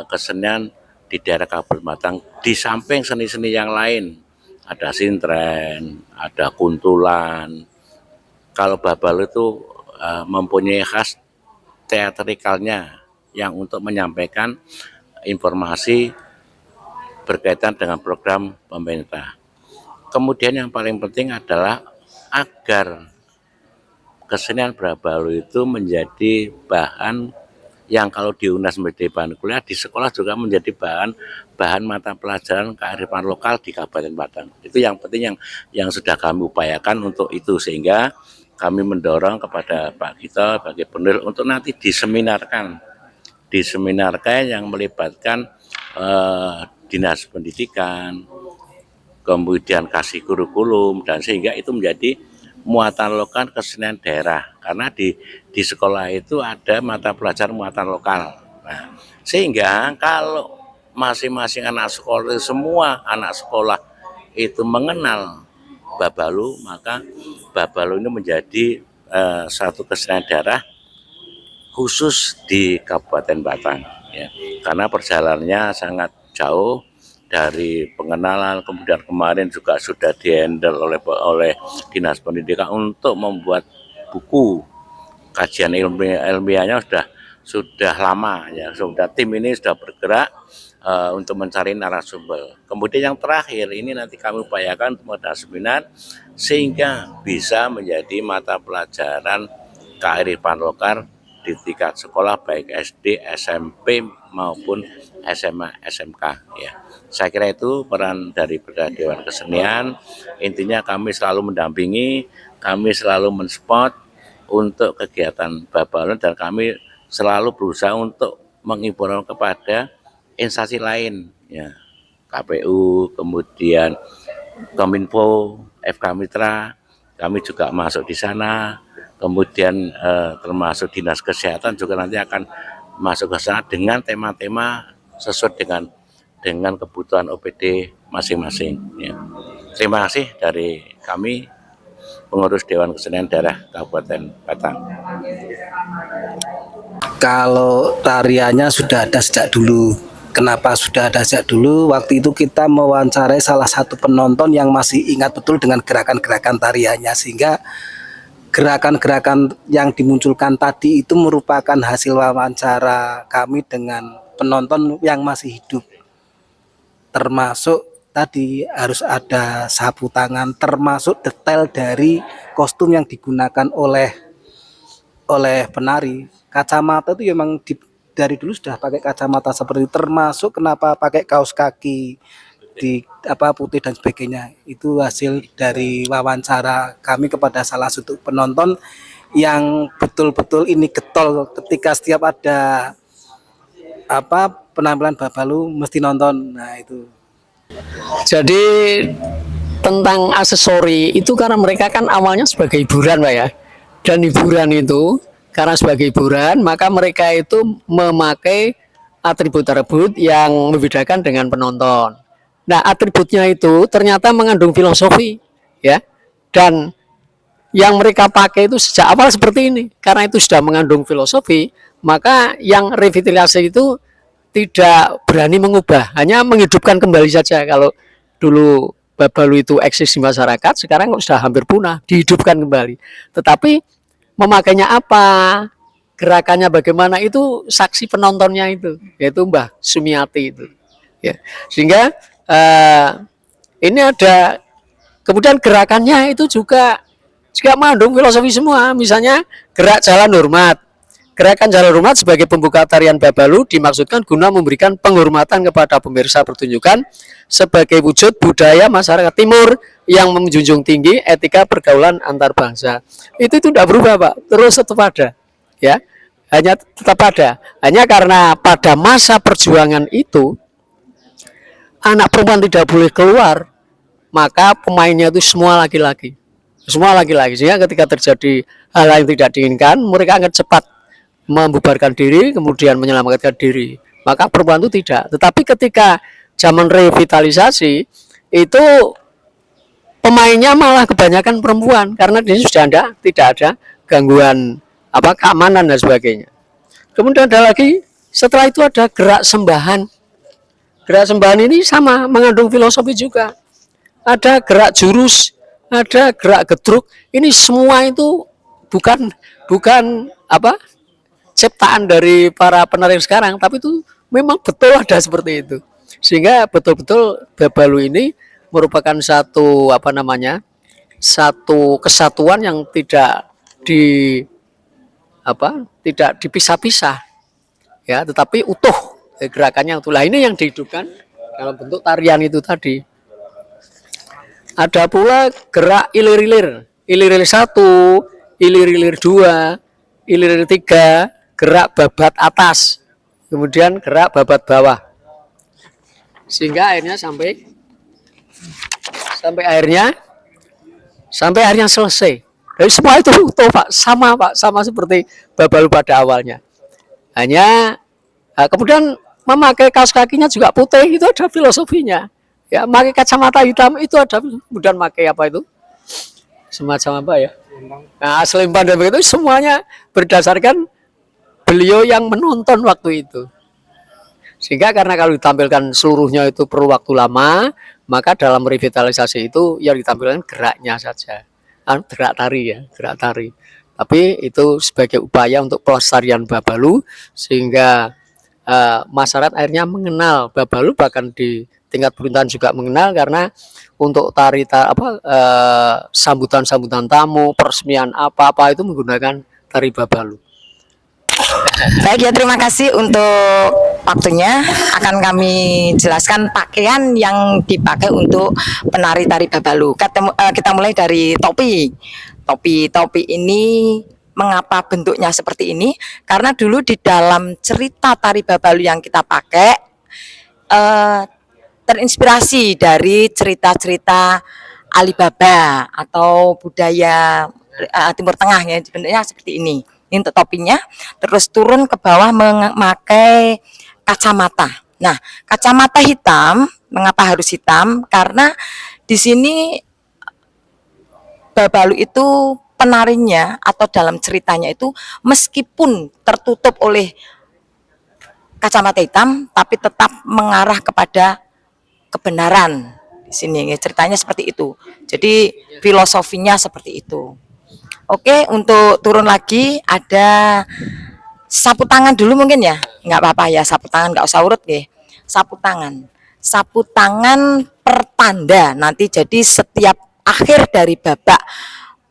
kesenian di daerah Kabupaten Batang, di samping seni-seni yang lain. Ada sintren, ada kuntulan. Kalau Babalu itu mempunyai khas teatrikalnya yang untuk menyampaikan informasi berkaitan dengan program pemerintah. Kemudian yang paling penting adalah agar kesenian Babalu itu menjadi bahan yang kalau di UNES menjadi bahan kuliah, di sekolah juga menjadi bahan mata pelajaran kearifan lokal di Kabupaten Batang. Itu yang penting yang sudah kami upayakan untuk itu, sehingga kami mendorong kepada Pak Gito bagi pendiri untuk nanti diseminarkan yang melibatkan dinas pendidikan, kemudian kasih kurikulum, dan sehingga itu menjadi muatan lokal kesenian daerah, karena di sekolah itu ada mata pelajaran muatan lokal. Nah, sehingga kalau masing-masing anak sekolah, semua anak sekolah itu mengenal Babalu, maka Babalu ini menjadi satu kesenian daerah khusus di Kabupaten Batang, ya. Karena perjalanannya sangat jauh dari pengenalan, kemudian kemarin juga sudah dihandle oleh Dinas Pendidikan untuk membuat buku kajian ilmiahnya sudah lama, ya. Sudah tim ini sudah bergerak untuk mencari narasumber. Kemudian yang terakhir ini nanti kami upayakan untuk ada seminar sehingga bisa menjadi mata pelajaran kearifan lokal di tingkat sekolah baik SD, SMP maupun SMA, SMK, ya. Saya kira itu peran dari Dewan Kesenian. Intinya kami selalu mendampingi, kami selalu mensupport untuk kegiatan Babalu, dan kami selalu berusaha untuk mengimpor kepada instansi lain, ya, KPU, kemudian Kominfo, FK Mitra, kami juga masuk di sana. Kemudian termasuk Dinas Kesehatan juga nanti akan masuk ke sana dengan tema-tema sesuai dengan kebutuhan OPD masing-masing, ya. Terima kasih dari kami pengurus Dewan Kesenian Daerah Kabupaten Batang. Kalau tariannya sudah ada sejak dulu. Kenapa sudah ada sejak dulu? Waktu itu kita mewawancarai salah satu penonton yang masih ingat betul dengan gerakan-gerakan tariannya, sehingga gerakan-gerakan yang dimunculkan tadi itu merupakan hasil wawancara kami dengan penonton yang masih hidup. Termasuk tadi harus ada sapu tangan, termasuk detail dari kostum yang digunakan oleh penari. Kacamata itu memang dari dulu sudah pakai kacamata seperti itu, termasuk kenapa pakai kaos kaki putih dan sebagainya. Itu hasil dari wawancara kami kepada salah satu penonton yang betul-betul ini getol ketika setiap ada penampilan Babalu mesti nonton. Nah, itu. Jadi tentang aksesori itu karena mereka kan awalnya sebagai hiburan, Pak, ya. Dan hiburan itu karena sebagai hiburan maka mereka itu memakai atribut-atribut yang membedakan dengan penonton. Nah, atributnya itu ternyata mengandung filosofi, ya. Dan yang mereka pakai itu sejak awal seperti ini. Karena itu sudah mengandung filosofi, maka yang revitalisasi itu tidak berani mengubah, hanya menghidupkan kembali saja. Kalau dulu Babalu itu eksis di masyarakat, sekarang sudah hampir punah, dihidupkan kembali. Tetapi memakainya apa, gerakannya bagaimana, itu saksi penontonnya itu, yaitu Mbah Sumiati itu, ya. Sehingga ini ada, kemudian gerakannya itu juga mengandung filosofi semua. Misalnya gerak jalan hormat. Gerakan jalan hormat sebagai pembuka tarian Babalu dimaksudkan guna memberikan penghormatan kepada pemirsa pertunjukan sebagai wujud budaya masyarakat timur yang menjunjung tinggi etika pergaulan antar bangsa. Itu tidak berubah, Pak. Terus tetap ada, ya. Hanya tetap ada. Hanya karena pada masa perjuangan itu anak perempuan tidak boleh keluar, maka pemainnya itu semua laki-laki. Semua laki-laki. Sehingga ketika terjadi hal yang tidak diinginkan, mereka akan cepat membubarkan diri, kemudian menyelamatkan diri. Maka perempuan itu tidak. Tetapi ketika zaman revitalisasi, itu pemainnya malah kebanyakan perempuan, karena di sini sudah tidak ada gangguan keamanan dan sebagainya. Kemudian ada lagi, setelah itu ada gerak sembahan. Gerak sembahan ini sama, mengandung filosofi juga. Ada gerak jurus, ada gerak gedruk. Ini semua itu bukan ciptaan dari para penari sekarang, tapi itu memang betul ada seperti itu. Sehingga betul-betul Babalu ini merupakan satu satu kesatuan yang tidak dipisah-pisah, ya, tetapi utuh. Gerakannya itulah ini yang dihidupkan dalam bentuk tarian itu tadi. Ada pula gerak ilir-ilir 1, ilir-ilir 2, ilir 3, gerak babat atas, kemudian gerak babat bawah. Sehingga akhirnya sampai akhirnya selesai. Jadi semua itu utuh Pak, sama seperti Babalu pada awalnya. Hanya kemudian memakai kaos kakinya juga putih, itu ada filosofinya. Ya, pakai kacamata hitam itu ada, kemudian pakai apa itu? Semacam apa ya? Nah, selempang dan begitu semuanya berdasarkan beliau yang menonton waktu itu. Sehingga karena kalau ditampilkan seluruhnya itu perlu waktu lama, maka dalam revitalisasi itu yang ditampilkan geraknya saja. Gerak tari ya, gerak tari. Tapi itu sebagai upaya untuk pelestarian Babalu sehingga masyarakat akhirnya mengenal Babalu, bahkan di tingkat pemerintahan juga mengenal, karena untuk sambutan-sambutan tamu, peresmian apa-apa itu menggunakan tari Babalu. Baik ya, terima kasih untuk waktunya. Akan kami jelaskan pakaian yang dipakai untuk penari tari Babalu. Kita mulai dari topi. Topi ini mengapa bentuknya seperti ini? Karena dulu di dalam cerita tari Babalu yang kita pakai terinspirasi dari cerita-cerita Alibaba atau budaya Timur Tengah ya, sebenarnya seperti ini. Ini untuk topinya, terus turun ke bawah memakai kacamata. Nah, kacamata hitam, mengapa harus hitam? Karena di sini Babalu itu penarinya atau dalam ceritanya itu meskipun tertutup oleh kacamata hitam, tapi tetap mengarah kepada kebenaran. Di sini ya, ceritanya seperti itu. Jadi filosofinya seperti itu. Oke, untuk turun lagi ada sapu tangan dulu mungkin ya, nggak apa-apa ya, sapu tangan nggak usah urut ya. Sapu tangan pertanda nanti, jadi setiap akhir dari babak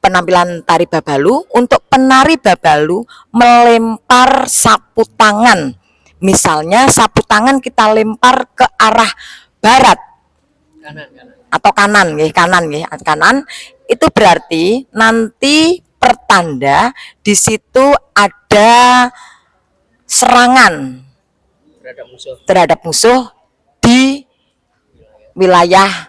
penampilan tari Babalu, untuk penari Babalu melempar sapu tangan. Misalnya sapu tangan kita lempar ke arah barat atau kanan itu berarti nanti pertanda di situ ada serangan terhadap musuh di wilayah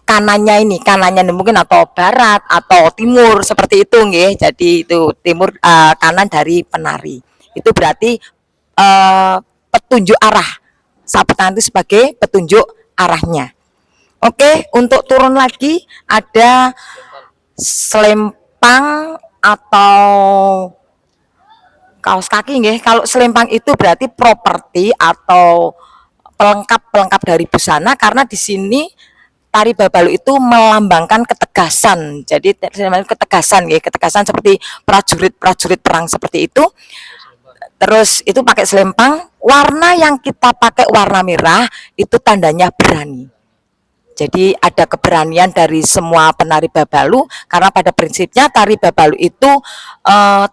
kanannya mungkin atau barat atau timur seperti itu nggih. Jadi itu timur kanan dari penari. Itu berarti petunjuk arah. Sapu tangan itu sebagai petunjuk arahnya. Oke, untuk turun lagi ada selempang atau kaos kaki nggih. Kalau selempang itu berarti properti atau pelengkap dari busana, karena di sini tari Babalu itu melambangkan ketegasan. Jadi ketegasan seperti prajurit perang seperti itu. Terus itu pakai selempang, warna yang kita pakai warna merah itu tandanya berani. Jadi ada keberanian dari semua penari Babalu, karena pada prinsipnya tari Babalu itu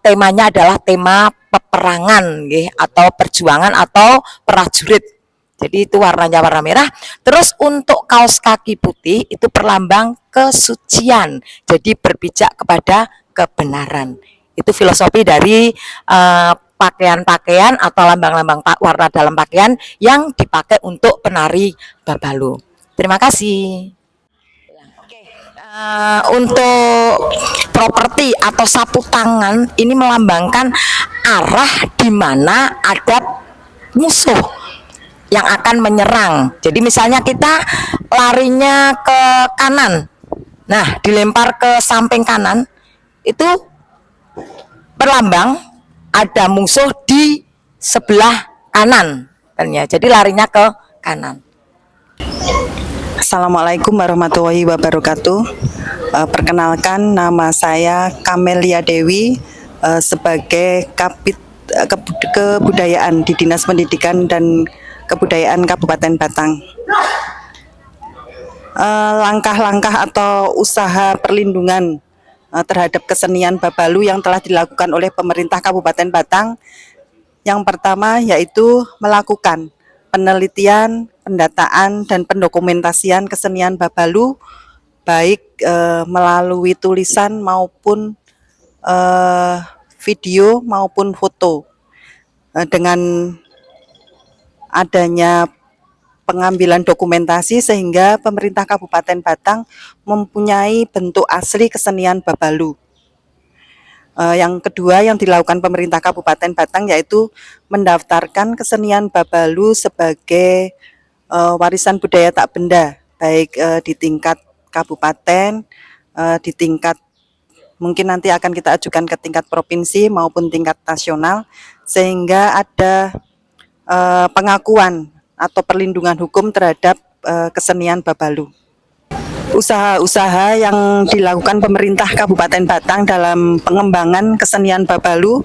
temanya adalah tema peperangan atau perjuangan atau prajurit. Jadi itu warnanya warna merah. Terus untuk kaos kaki putih itu perlambang kesucian. Jadi berpijak kepada kebenaran. Itu filosofi dari pakaian-pakaian atau lambang-lambang warna dalam pakaian yang dipakai untuk penari Babalu. Terima kasih. Oke, untuk properti atau sapu tangan ini melambangkan arah di mana ada musuh yang akan menyerang. Jadi misalnya kita larinya ke kanan, nah dilempar ke samping kanan, itu berlambang ada musuh di sebelah kanan, jadi larinya ke kanan. Assalamualaikum warahmatullahi wabarakatuh. Perkenalkan, nama saya Kamelia Dewi sebagai Kabid Kebudayaan di Dinas Pendidikan dan Kebudayaan Kabupaten Batang. Langkah-langkah atau usaha perlindungan terhadap kesenian Babalu yang telah dilakukan oleh pemerintah Kabupaten Batang, yang pertama yaitu melakukan penelitian, pendataan, dan pendokumentasian kesenian Babalu, baik melalui tulisan maupun eh, video maupun foto. Dengan adanya pengambilan dokumentasi sehingga pemerintah Kabupaten Batang mempunyai bentuk asli kesenian Babalu. Yang kedua yang dilakukan pemerintah Kabupaten Batang yaitu mendaftarkan kesenian Babalu sebagai warisan budaya tak benda, baik di tingkat kabupaten, di tingkat mungkin nanti akan kita ajukan ke tingkat provinsi maupun tingkat nasional, sehingga ada pengakuan atau perlindungan hukum terhadap kesenian Babalu. Usaha-usaha yang dilakukan pemerintah Kabupaten Batang dalam pengembangan kesenian Babalu,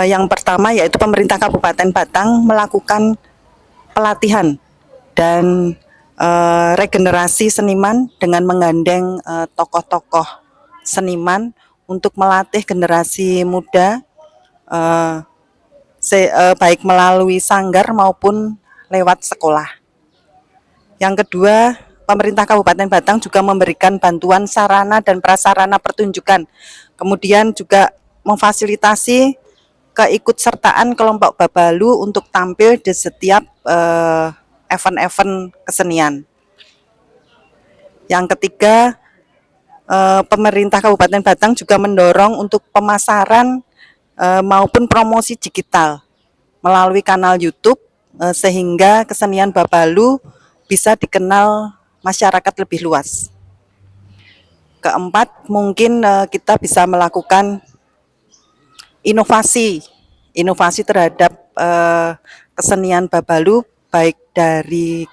yang pertama yaitu pemerintah Kabupaten Batang melakukan pelatihan dan regenerasi seniman dengan menggandeng tokoh-tokoh seniman untuk melatih generasi muda, baik melalui sanggar maupun lewat sekolah. Yang kedua, pemerintah Kabupaten Batang juga memberikan bantuan sarana dan prasarana pertunjukan. Kemudian juga memfasilitasi keikutsertaan kelompok Babalu untuk tampil di setiap event-event kesenian. Yang ketiga, pemerintah Kabupaten Batang juga mendorong untuk pemasaran maupun promosi digital melalui kanal YouTube, sehingga kesenian Babalu bisa dikenal masyarakat lebih luas. Keempat, mungkin kita bisa melakukan inovasi terhadap kesenian Babalu, baik dari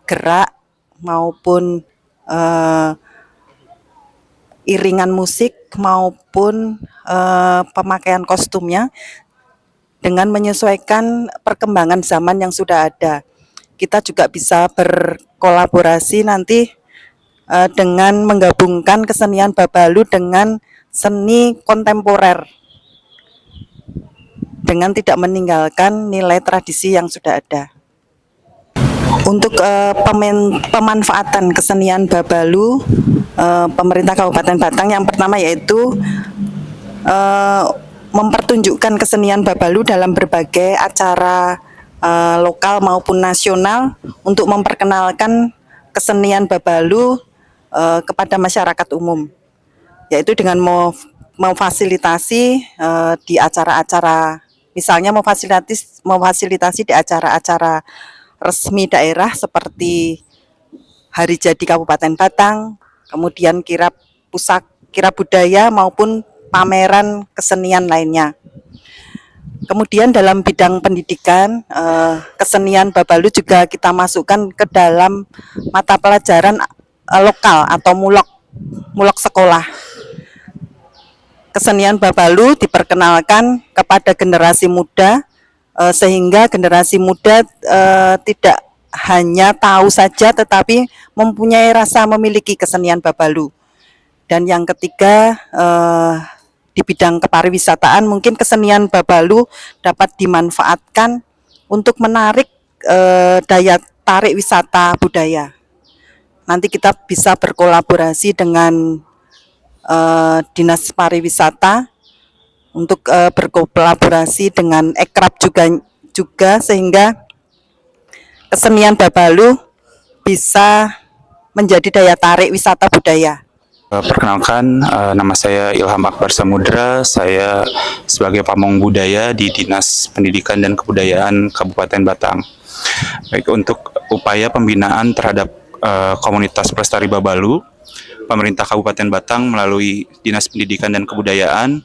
gerak maupun iringan musik maupun pemakaian kostumnya dengan menyesuaikan perkembangan zaman yang sudah ada. Kita juga bisa berkolaborasi nanti dengan menggabungkan kesenian Babalu dengan seni kontemporer dengan tidak meninggalkan nilai tradisi yang sudah ada. Untuk pemanfaatan kesenian Babalu, pemerintah Kabupaten Batang yang pertama yaitu mempertunjukkan kesenian Babalu dalam berbagai acara lokal maupun nasional untuk memperkenalkan kesenian Babalu kepada masyarakat umum, yaitu dengan memfasilitasi di acara-acara, misalnya memfasilitasi di acara-acara resmi daerah seperti Hari Jadi Kabupaten Batang, kemudian kirab budaya maupun pameran kesenian lainnya. Kemudian dalam bidang pendidikan, kesenian Babalu juga kita masukkan ke dalam mata pelajaran lokal atau mulok sekolah. Kesenian Babalu diperkenalkan kepada generasi muda, sehingga generasi muda tidak hanya tahu saja tetapi mempunyai rasa memiliki kesenian Babalu. Dan yang ketiga, di bidang kepariwisataan mungkin kesenian Babalu dapat dimanfaatkan untuk menarik daya tarik wisata budaya. Nanti kita bisa berkolaborasi dengan Dinas Pariwisata untuk berkolaborasi dengan Ekrab juga sehingga kesenian Babalu bisa menjadi daya tarik wisata budaya. Perkenalkan, nama saya Ilham Akbar Samudra. Saya sebagai pamong budaya di Dinas Pendidikan dan Kebudayaan Kabupaten Batang. Baik, untuk upaya pembinaan terhadap komunitas pelestari Babalu, pemerintah Kabupaten Batang melalui Dinas Pendidikan dan Kebudayaan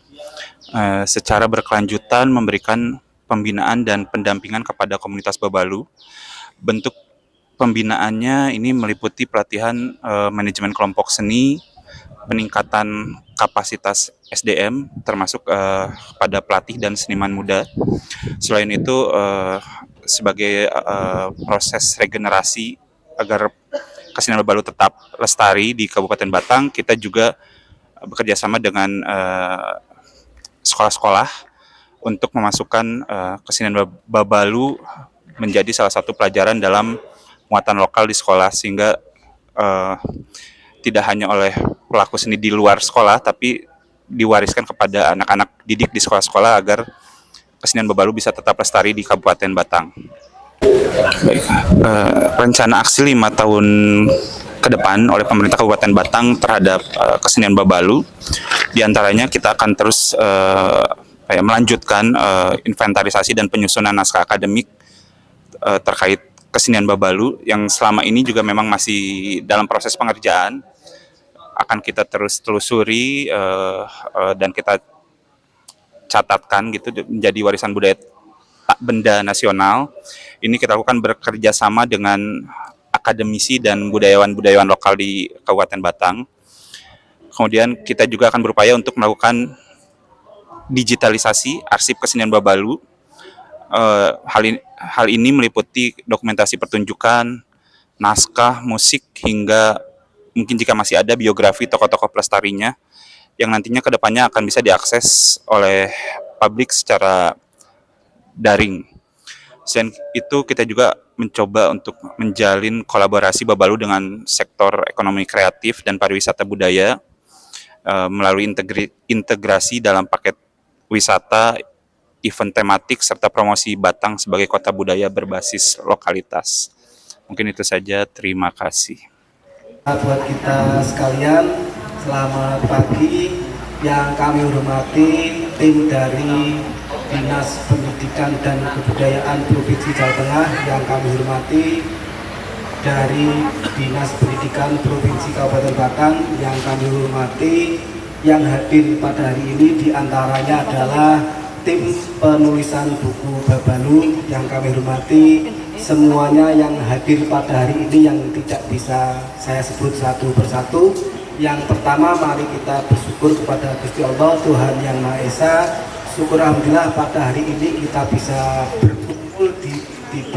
secara berkelanjutan memberikan pembinaan dan pendampingan kepada komunitas Babalu. Bentuk pembinaannya ini meliputi pelatihan manajemen kelompok seni, peningkatan kapasitas SDM termasuk pada pelatih dan seniman muda. Selain itu sebagai proses regenerasi agar kesenian Babalu tetap lestari di Kabupaten Batang, kita juga bekerja sama dengan sekolah-sekolah untuk memasukkan kesenian Babalu menjadi salah satu pelajaran dalam muatan lokal di sekolah, sehingga tidak hanya oleh pelaku seni di luar sekolah, tapi diwariskan kepada anak-anak didik di sekolah-sekolah agar kesenian bebalu bisa tetap lestari di Kabupaten Batang. Baik, rencana aksi 5 tahun ke depan oleh pemerintah Kabupaten Batang terhadap kesenian bebalu, diantaranya kita akan terus melanjutkan inventarisasi dan penyusunan naskah akademik terkait kesenian bebalu yang selama ini juga memang masih dalam proses pengerjaan. Akan kita terus telusuri dan kita catatkan gitu menjadi warisan budaya tak benda nasional. Ini kita lakukan bekerja sama dengan akademisi dan budayawan-budayawan lokal di Kabupaten Batang. Kemudian kita juga akan berupaya untuk melakukan digitalisasi arsip kesenian bebalu. Hal ini meliputi dokumentasi pertunjukan, naskah, musik, hingga mungkin jika masih ada biografi tokoh-tokoh pelestarinya yang nantinya kedepannya akan bisa diakses oleh publik secara daring. Selain itu kita juga mencoba untuk menjalin kolaborasi bebalu dengan sektor ekonomi kreatif dan pariwisata budaya melalui integrasi dalam paket wisata, event tematik, serta promosi Batang sebagai kota budaya berbasis lokalitas. Mungkin itu saja, terima kasih. Buat kita sekalian, selamat pagi. Yang kami hormati tim dari Dinas Pendidikan dan Kebudayaan Provinsi Jawa Tengah, yang kami hormati dari Dinas Pendidikan Provinsi Kabupaten Batang, yang kami hormati yang hadir pada hari ini diantaranya adalah tim penulisan buku bebalu yang kami hormati, semuanya yang hadir pada hari ini yang tidak bisa saya sebut satu persatu. Yang pertama, mari kita bersyukur kepada Gusti Allah Tuhan Yang Maha Esa. Syukur alhamdulillah pada hari ini kita bisa berkumpul di TV,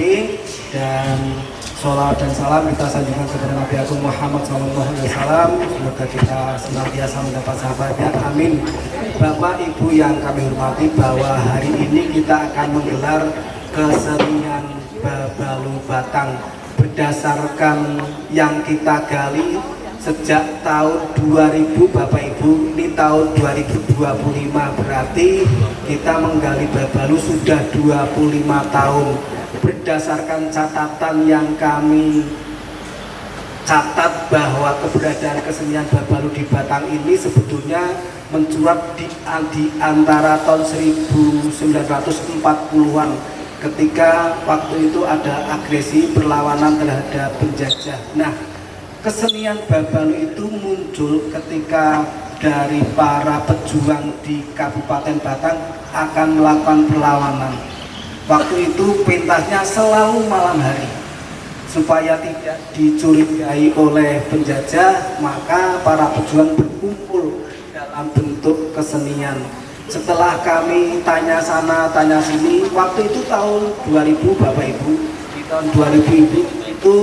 dan sholawat dan salam kita sanjungkan kepada Nabi Agung Muhammad SAW. Semoga kita senantiasa mendapat sahabatnya, amin. Bapak Ibu yang kami hormati, bahwa hari ini kita akan menggelar kesenian bebalu Batang berdasarkan yang kita gali sejak tahun 2000. Bapak Ibu, ini tahun 2025, berarti kita menggali bebalu sudah 25 tahun. Berdasarkan catatan yang kami catat, bahwa keberadaan kesenian bebalu di Batang ini sebetulnya mencuat di antara tahun 1940-an, ketika waktu itu ada agresi perlawanan terhadap penjajah. Nah, kesenian bebalu itu muncul ketika dari para pejuang di Kabupaten Batang akan melakukan perlawanan. Waktu itu pentasnya selalu malam hari, supaya tidak dicurigai oleh penjajah, maka para pejuang berkumpul dalam bentuk kesenian. Setelah kami tanya sana tanya sini, waktu itu tahun 2000 Bapak Ibu, di tahun 2000 itu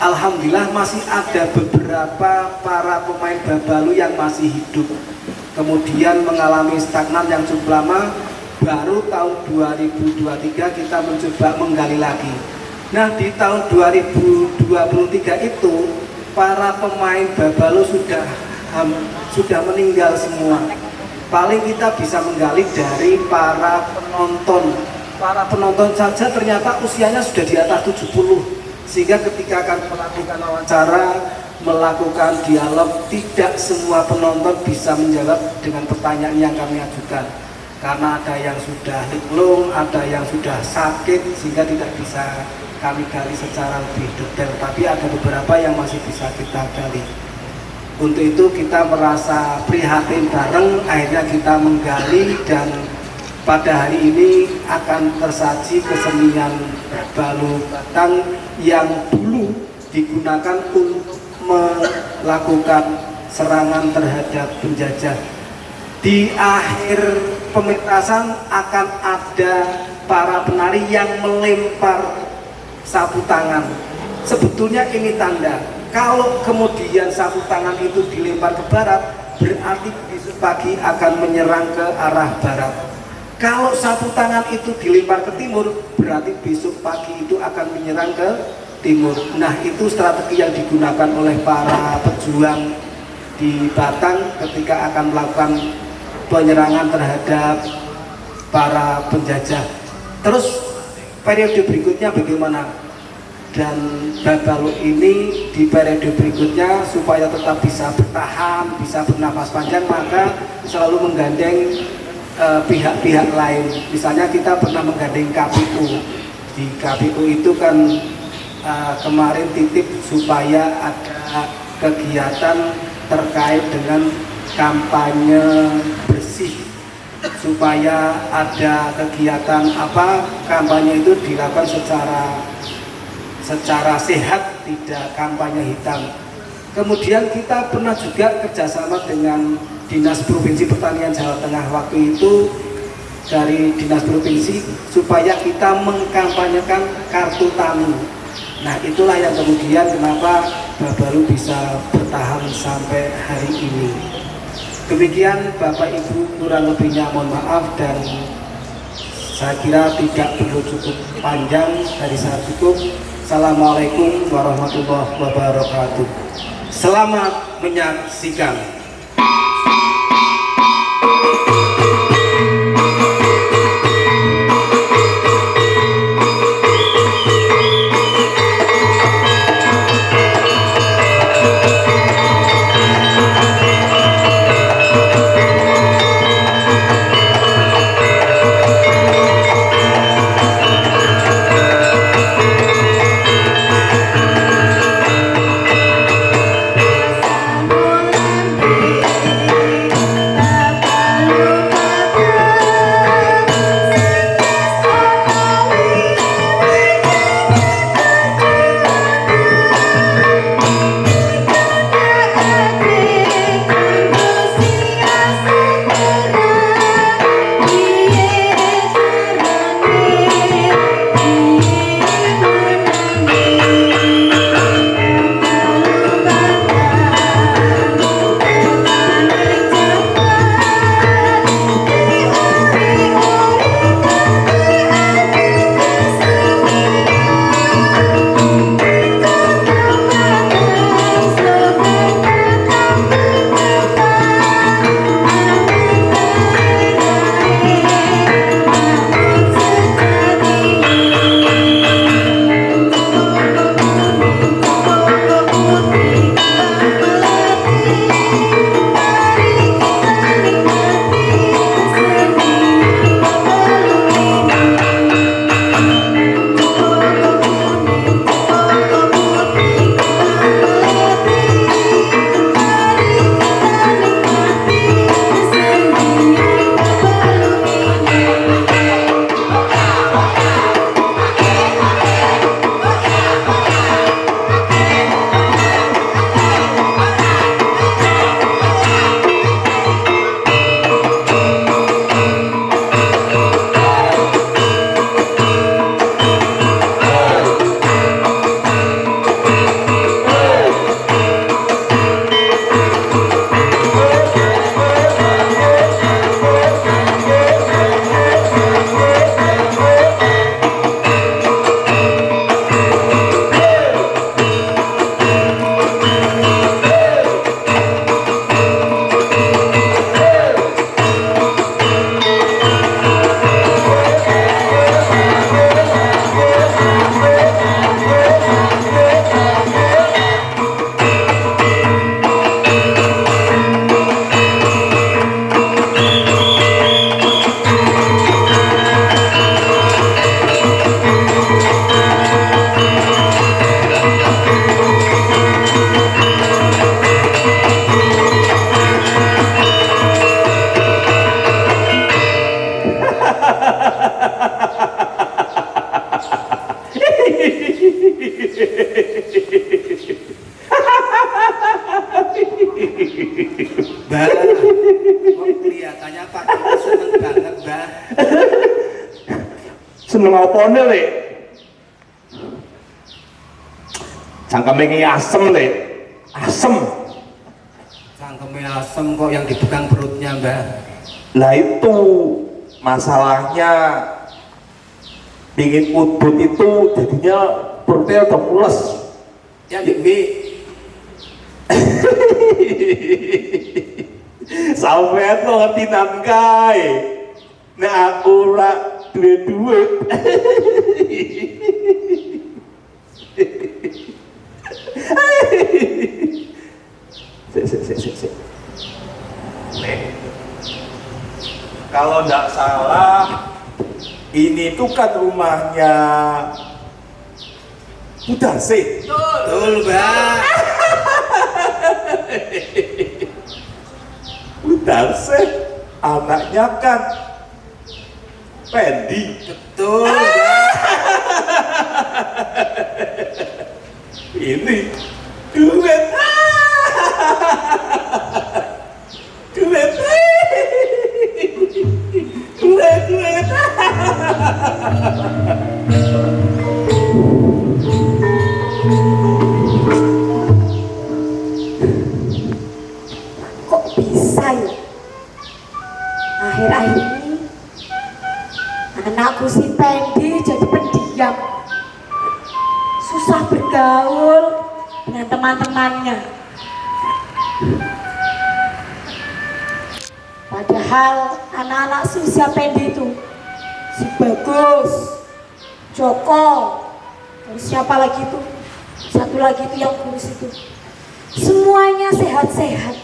alhamdulillah masih ada beberapa para pemain bebalu yang masih hidup. Kemudian mengalami stagnan yang cukup lama, baru tahun 2023 kita mencoba menggali lagi. Nah, di tahun 2023 itu para pemain bebalu sudah meninggal semua. Paling kita bisa menggali dari para penonton. Para penonton saja ternyata usianya sudah di atas 70. Sehingga ketika akan melakukan wawancara, melakukan dialog, tidak semua penonton bisa menjawab dengan pertanyaan yang kami ajukan. Karena ada yang sudah linglung, ada yang sudah sakit, sehingga tidak bisa kami gali secara lebih detail. Tapi ada beberapa yang masih bisa kita gali. Untuk itu kita merasa prihatin bareng, akhirnya kita menggali, dan pada hari ini akan tersaji kesenian bebalu Batang yang dulu digunakan untuk melakukan serangan terhadap penjajah. Di akhir pementasan akan ada para penari yang melempar sapu tangan. Sebetulnya ini tanda, kalau kemudian sapu tangan itu dilempar ke barat, berarti besok pagi akan menyerang ke arah barat. Kalau sapu tangan itu dilempar ke timur, berarti besok pagi itu akan menyerang ke timur. Nah, itu strategi yang digunakan oleh para pejuang di Batang ketika akan melakukan penyerangan terhadap para penjajah. Terus periode berikutnya bagaimana? Dan Babalu ini di periode berikutnya supaya tetap bisa bertahan, bisa bernafas panjang, maka selalu menggandeng pihak-pihak lain. Misalnya kita pernah menggandeng KPU. Di KPU itu kan kemarin titip supaya ada kegiatan terkait dengan kampanye bersih, supaya ada kegiatan kampanye itu dilakukan secara sehat, tidak kampanye hitam. Kemudian kita pernah juga kerjasama dengan Dinas Provinsi Pertanian Jawa Tengah waktu itu, dari Dinas Provinsi, supaya kita mengkampanyekan kartu tani. Nah, itulah yang kemudian kenapa Babalu bisa bertahan sampai hari ini. Demikian Bapak Ibu, kurang lebihnya mohon maaf, dan saya kira tidak perlu cukup panjang, dari saya cukup. Assalamualaikum warahmatullahi wabarakatuh. Selamat menyaksikan. Mbak, kelihatannya Pak Dito seneng banget, Mbak. Seneng apane, Lek? Cangkeme iki asem, Lek. Asem. Cangkeme asem kok yang dipegang perutnya, Mbak. Lah itu masalahnya pingin udut itu jadinya perutnya udah mules. Ya, Dewi. Sampeyan kok ngerti nan kae. Nek aku ora duwe duit. Sik. Kalau nggak salah, ini tuh kan rumahnya Budarse. Betul, Mbak. Budarse, anaknya kan Pendi. Betul, Mbak. Ini duit. Duit. Duit. Kok bisa ya? Akhir-akhir ini anakku si Pendi jadi pendiam, susah bergaul dengan teman-temannya. Padahal anak-anak seusia Pendi itu si Bagus, Joko, terus siapa lagi itu? Satu lagi itu yang kurus itu. Semuanya sehat-sehat,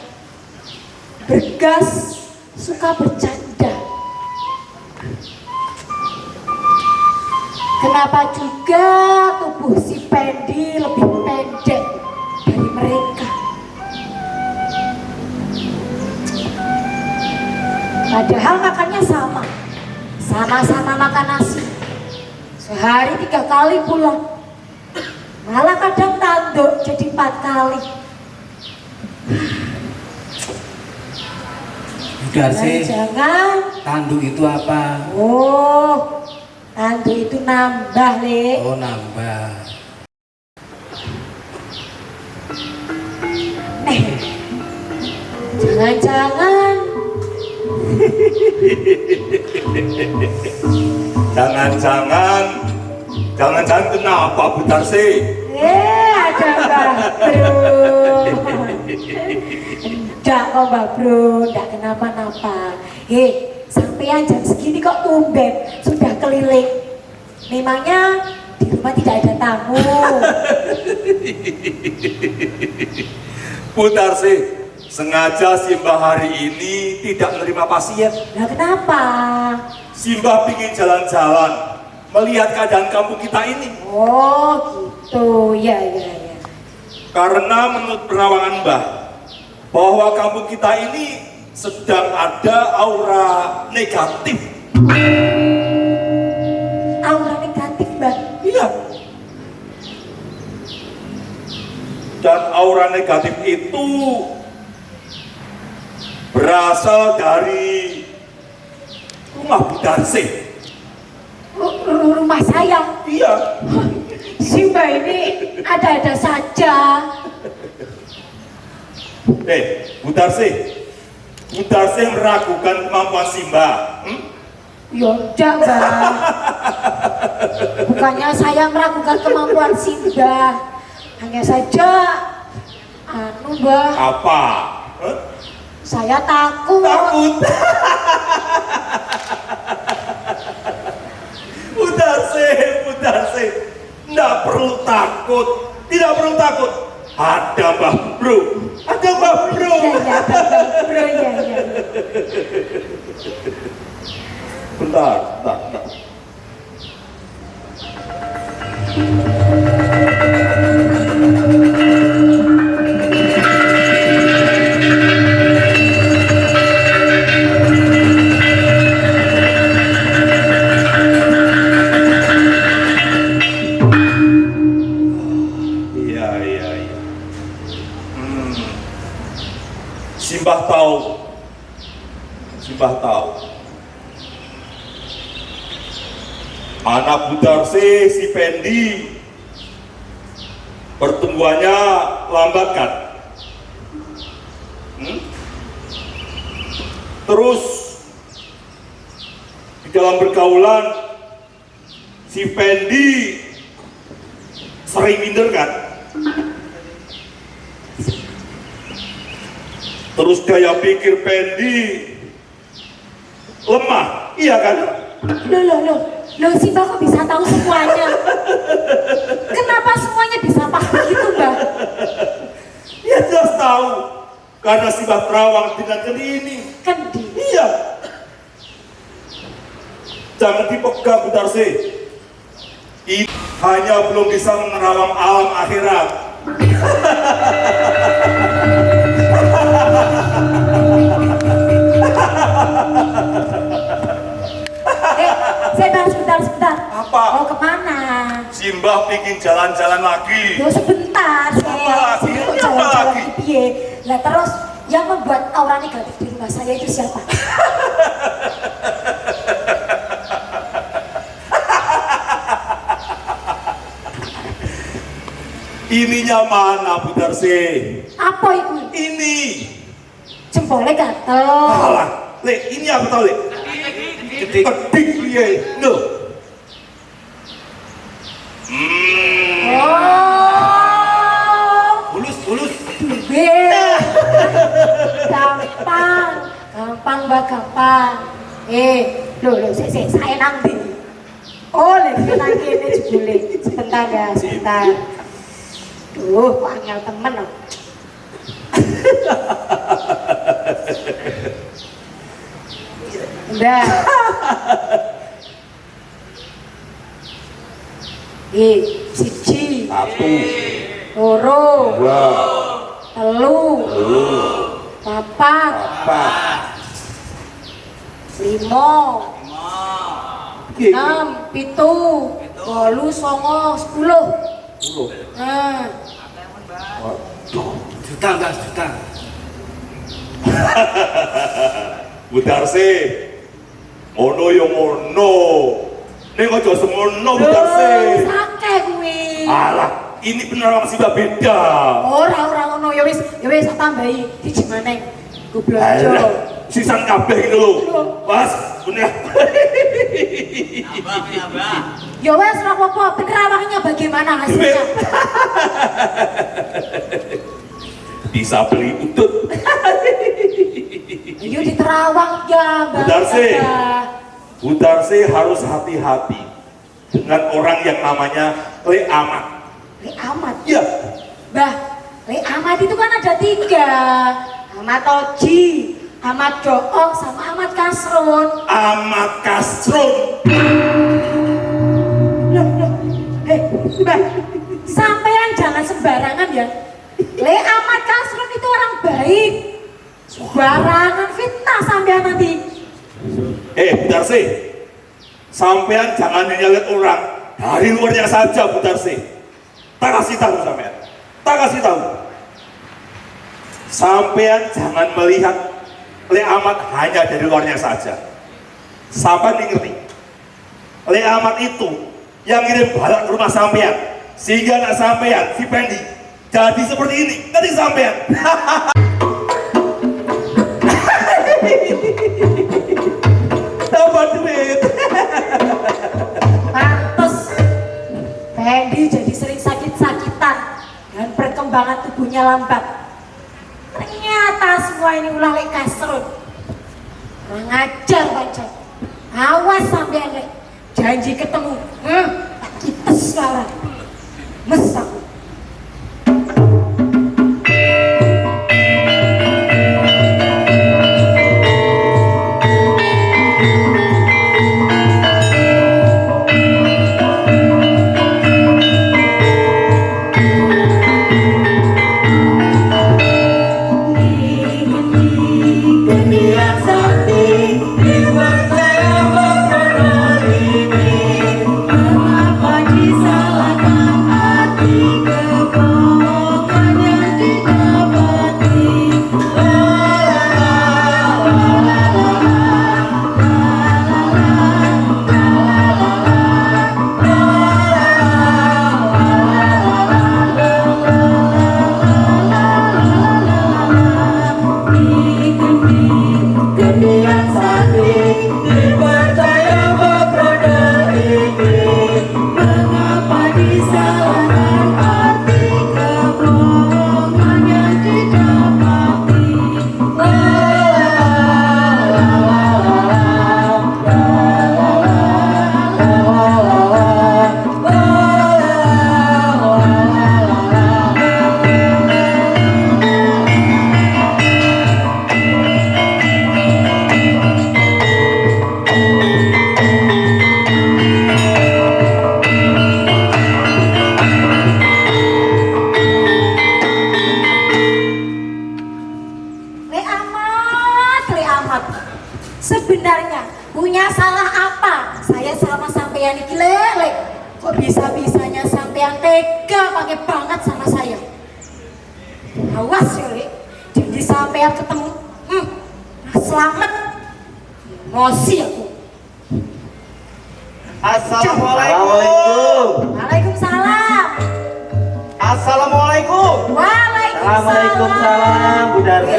bergas, suka bercanda. Kenapa juga tubuh si Pendi lebih pendek dari mereka? Padahal makannya sama-sama makan nasi. Sehari 3 kali pulang. Malah kadang tanduk jadi 4 kali. Budarse, Jangan. tanduk itu apa? Oh, tanduk itu nambah, Le. Oh, nambah. Jangan-jangan Jangan-jangan kenapa Budarse? ada Mbak Bro. Enggak kok Mbak Bro, enggak kenapa-napa. Sampean jam segini kok tumben sudah keliling. Memangnya di rumah tidak ada tamu? Budarse, sengaja Simbah hari ini tidak menerima pasien. Nah kenapa? Simbah ingin jalan-jalan, melihat keadaan kampung kita ini. Oh gitu, ya. Karena menurut perawangan Mbah, bahwa kampung kita ini sedang ada aura negatif. Aura negatif, Mbak. Iya. Dan aura negatif itu berasal dari rumah Budarse. Rumah saya. Iya. Si Mbak ini ada-ada saja. Budarse meragukan kemampuan Simba. Ya enggak, Mbak. Bukannya saya meragukan kemampuan Simba. Hanya saja, Mbak. Apa? Saya takut. Takut. Budarse, tidak perlu takut. Ada Mbah Bro. Ya, Mbak Bro, ya. Bentar. Iya. Simbah tahu. Anak Budarse si Pendi pertumbuhannya lambat kan? Terus di dalam bergaulan si Pendi sering minder kan? Terus daya pikir Pendi lemah, iya kan? Loh, si Mbak kok bisa tahu semuanya? Kenapa semuanya bisa pas begitu, Mbak? Ya jelas tahu, karena si Mbah terawang dengan kendi ini. Kendi? Iya. Jangan dipegang, Bu Darsi. Ini hanya belum bisa menerawang alam akhirat. Sebentar. Apa? Mau kemana? Simbah bikin jalan-jalan lagi. Yo sebentar. Apa lagi? Kok Apa jalan-jalan lagi? piye? Lah terus yang membuat aura negatif di rumah saya itu siapa? Ininya mana, Bu Darsi? Apa itu? Ini. Jempolnya gatel. Alah, Le, ini apa tau, Le? Kedik piye? No. Oh. Bulus. Gampang, Mbak, gampang. Loh, saya nanti. Oh, lagi nanti ini jebule. Sebentar ya, sebentar. Duh, kok angel temen loh. Udah. Siji. Satu. Loro. Dua. Telu. Papat. Limo. 6, 7, 8, 9, 10. Nah. Juta. Bu Darsi, ngono yo ngono. Ning aja semono, Bu Darsi. Sake kuwi. Alah, ini beneran masih beda. Ora ngono ya wis tambahi siji maneh. Ku blonjo. Sisan kabeh gitu lho. Pas, bener. Ya wes ora apa-apa, penerawangnya bagaimana hasilnya? Bisa beli udut. Ayo diterawang ya, Mbak. Bu Darsi harus hati-hati dengan orang yang namanya Le Amat. Le Amat? Iya. Mbah, Le Amat itu kan ada 3. Amat Oji, Amat Dook, sama Amat Kasrun. Amat Kasrun. Loh. Mbah, sampean jangan sembarangan ya. Le Amat Kasrun itu orang baik. Sembarangan fitnah sampean nanti. Bu Darsi, sampean jangan lihat orang dari luarnya saja, Bu Darsi. Tak kasih tahu sampean. Tak kasih tahu. Sampean jangan melihat Le Amat hanya dari luarnya saja. Sampean ngerti? Le Amat itu yang kirim balak ke rumah sampean, sehingga anak sampean si Pendi jadi seperti ini. Ngerti sampean? Dapat duit. Pantes Pendi jadi sering sakit-sakitan dan perkembangan tubuhnya lambat. Ternyata semua ini ulah Le Kasrun. Kurang ajar pancen. Awas sampean Le. Janji ketemu. Tak kites lah. Mesak. Mengapa disalahkan arti banget sama saya. Awas ya, Le. Jadi sampean ketemu, selamat. Ngosi aku. Assalamualaikum. Waalaikumsalam. Assalamualaikum. Waalaikumsalam. Bu Darsi.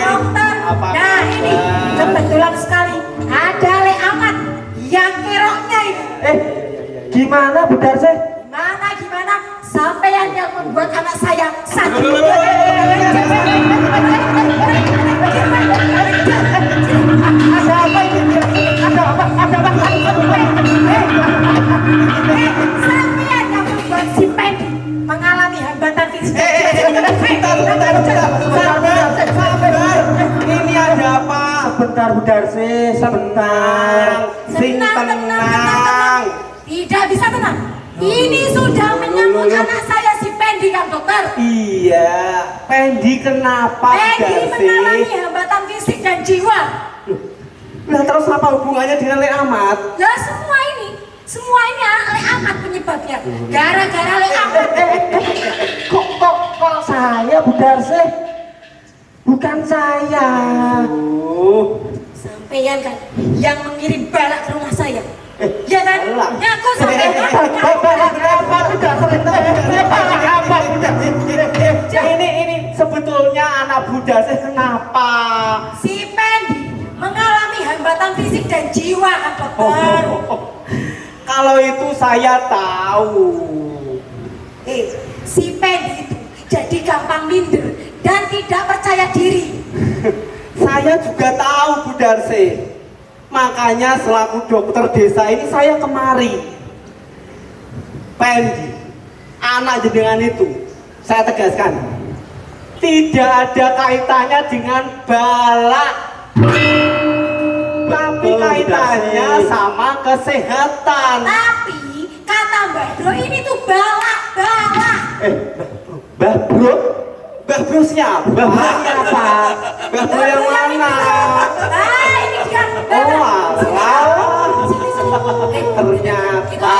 Dokter. Apa Nah ini kebetulan sekali ada Le Amat yang keroknya ini. Gimana Bu Darsi? Gimana? Sampean yang membuat anak saya sakit. Ada apa ini? Ada apa? Sampean yang membuat si Pendi mengalami hambatan fisik. Ini ada apa? Sebentar Bu Darsi, sebentar. Sing tenang. Tidak bisa tenang. Ini sudah menyangkut anak saya si Pendi, Kang Dokter. Iya, Pendi kenapa Pendi Darsi? mengalami hambatan fisik dan jiwa. Nah terus apa hubungannya dengan Le Amat? Ya semua ini Le Amat penyebabnya. Gara-gara Le Amat. Kok saya Bu Darsi? Bukan saya. Sampean kan yang mengirim balak ke rumah saya. Ya kan? Ngaku sampean. Ini sebetulnya anak Bu Darsi kenapa? Si Pendi mengalami hambatan fisik dan jiwa, Kang Dokter. Kalau itu saya tahu. Si Pendi itu jadi gampang minder dan tidak percaya diri. Saya juga tahu Bu Darsi. Makanya selaku dokter desa ini saya kemari. Pendi, anak jenengan itu, saya tegaskan, tidak ada kaitannya dengan balak. Tapi kaitannya sama kesehatan. Tapi kata Mbak Bro ini tuh balak. Mbah Bro? Mbah Bro siapa? Mbah Bro yang mana? Ini kan Ternyata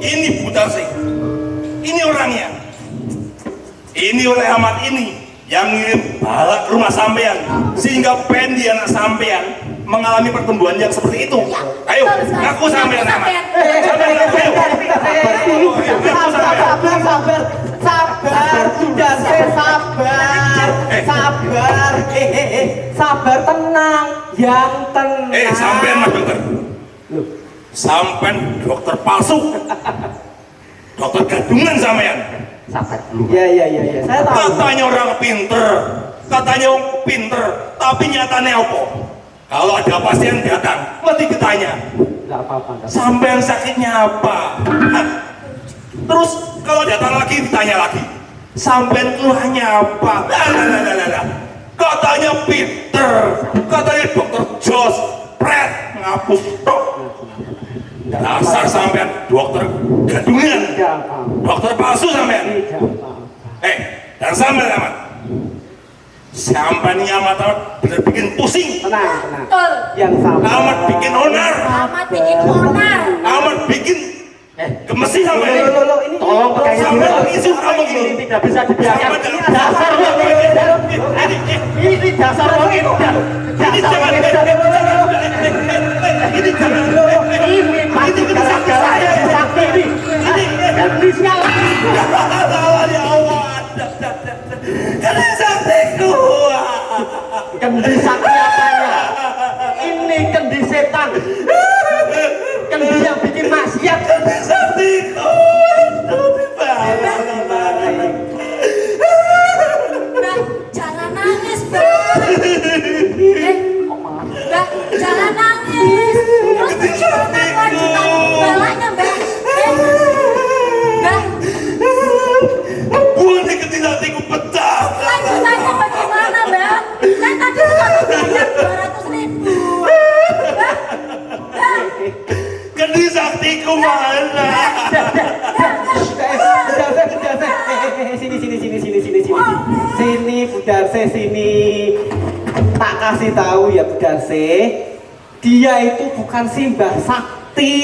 Ini Bu Darsi. Ini orangnya. Ini oleh Amat ini yang ngirim balak ke rumah sampean sehingga Pendi anak sampean mengalami pertumbuhan yang seperti itu. Ayo, ngaku sampean Amat. Sabar, tenang, yang tenang. Sampean Mas Dokter. Sampean dokter palsu. Dokter gadungan sampean. Sabar dulu. Iya. Saya tahu. Katanya orang pinter, tapi nyatanya apa? Kalau ada pasien datang, mesti ditanya. Enggak apa-apa. Sampean sakitnya apa? Hah? Terus kalau datang lagi ditanya lagi. Sampean keluhannya apa? Katanya pinter, katanya dokter Jos, pret, ngapus tok. Dasar sampean dokter gadungan, dokter palsu sampean. Dan sampean Amat. Sampean ini Amat bener bikin pusing. Tenang. Betul. Yang sabar. Amat bikin onar. Amat bikin gemesi sampean. Ini tolong pakai sampean isu kamu ini tidak bisa dibiarkan. Ini dasar orang itu. Ini jangan. Ini jangan. Ini pasti gara-gara yang sakit ini. Gendisnya lagi. Ya Allah. Karena saktiku. Kendi sakti apanya? Ini kendi setan. Kendi yang bikin maksiat. Saktiku. Mbak, jangan nangis, Mbak. Mbak, jangan nangis. Terus bagaimana kelanjutan balanya, Mbak? Mbak, Buat ketidaktiku pecah. kelanjutannya bagaimana, Mbak? Kan tadi cuma bayar 200.000. Mbak, Kendi saktiku mana? Sini Bu Darsi, sini. Tak kasih tahu ya Bu Darsi. Dia itu bukan Simbah Sakti.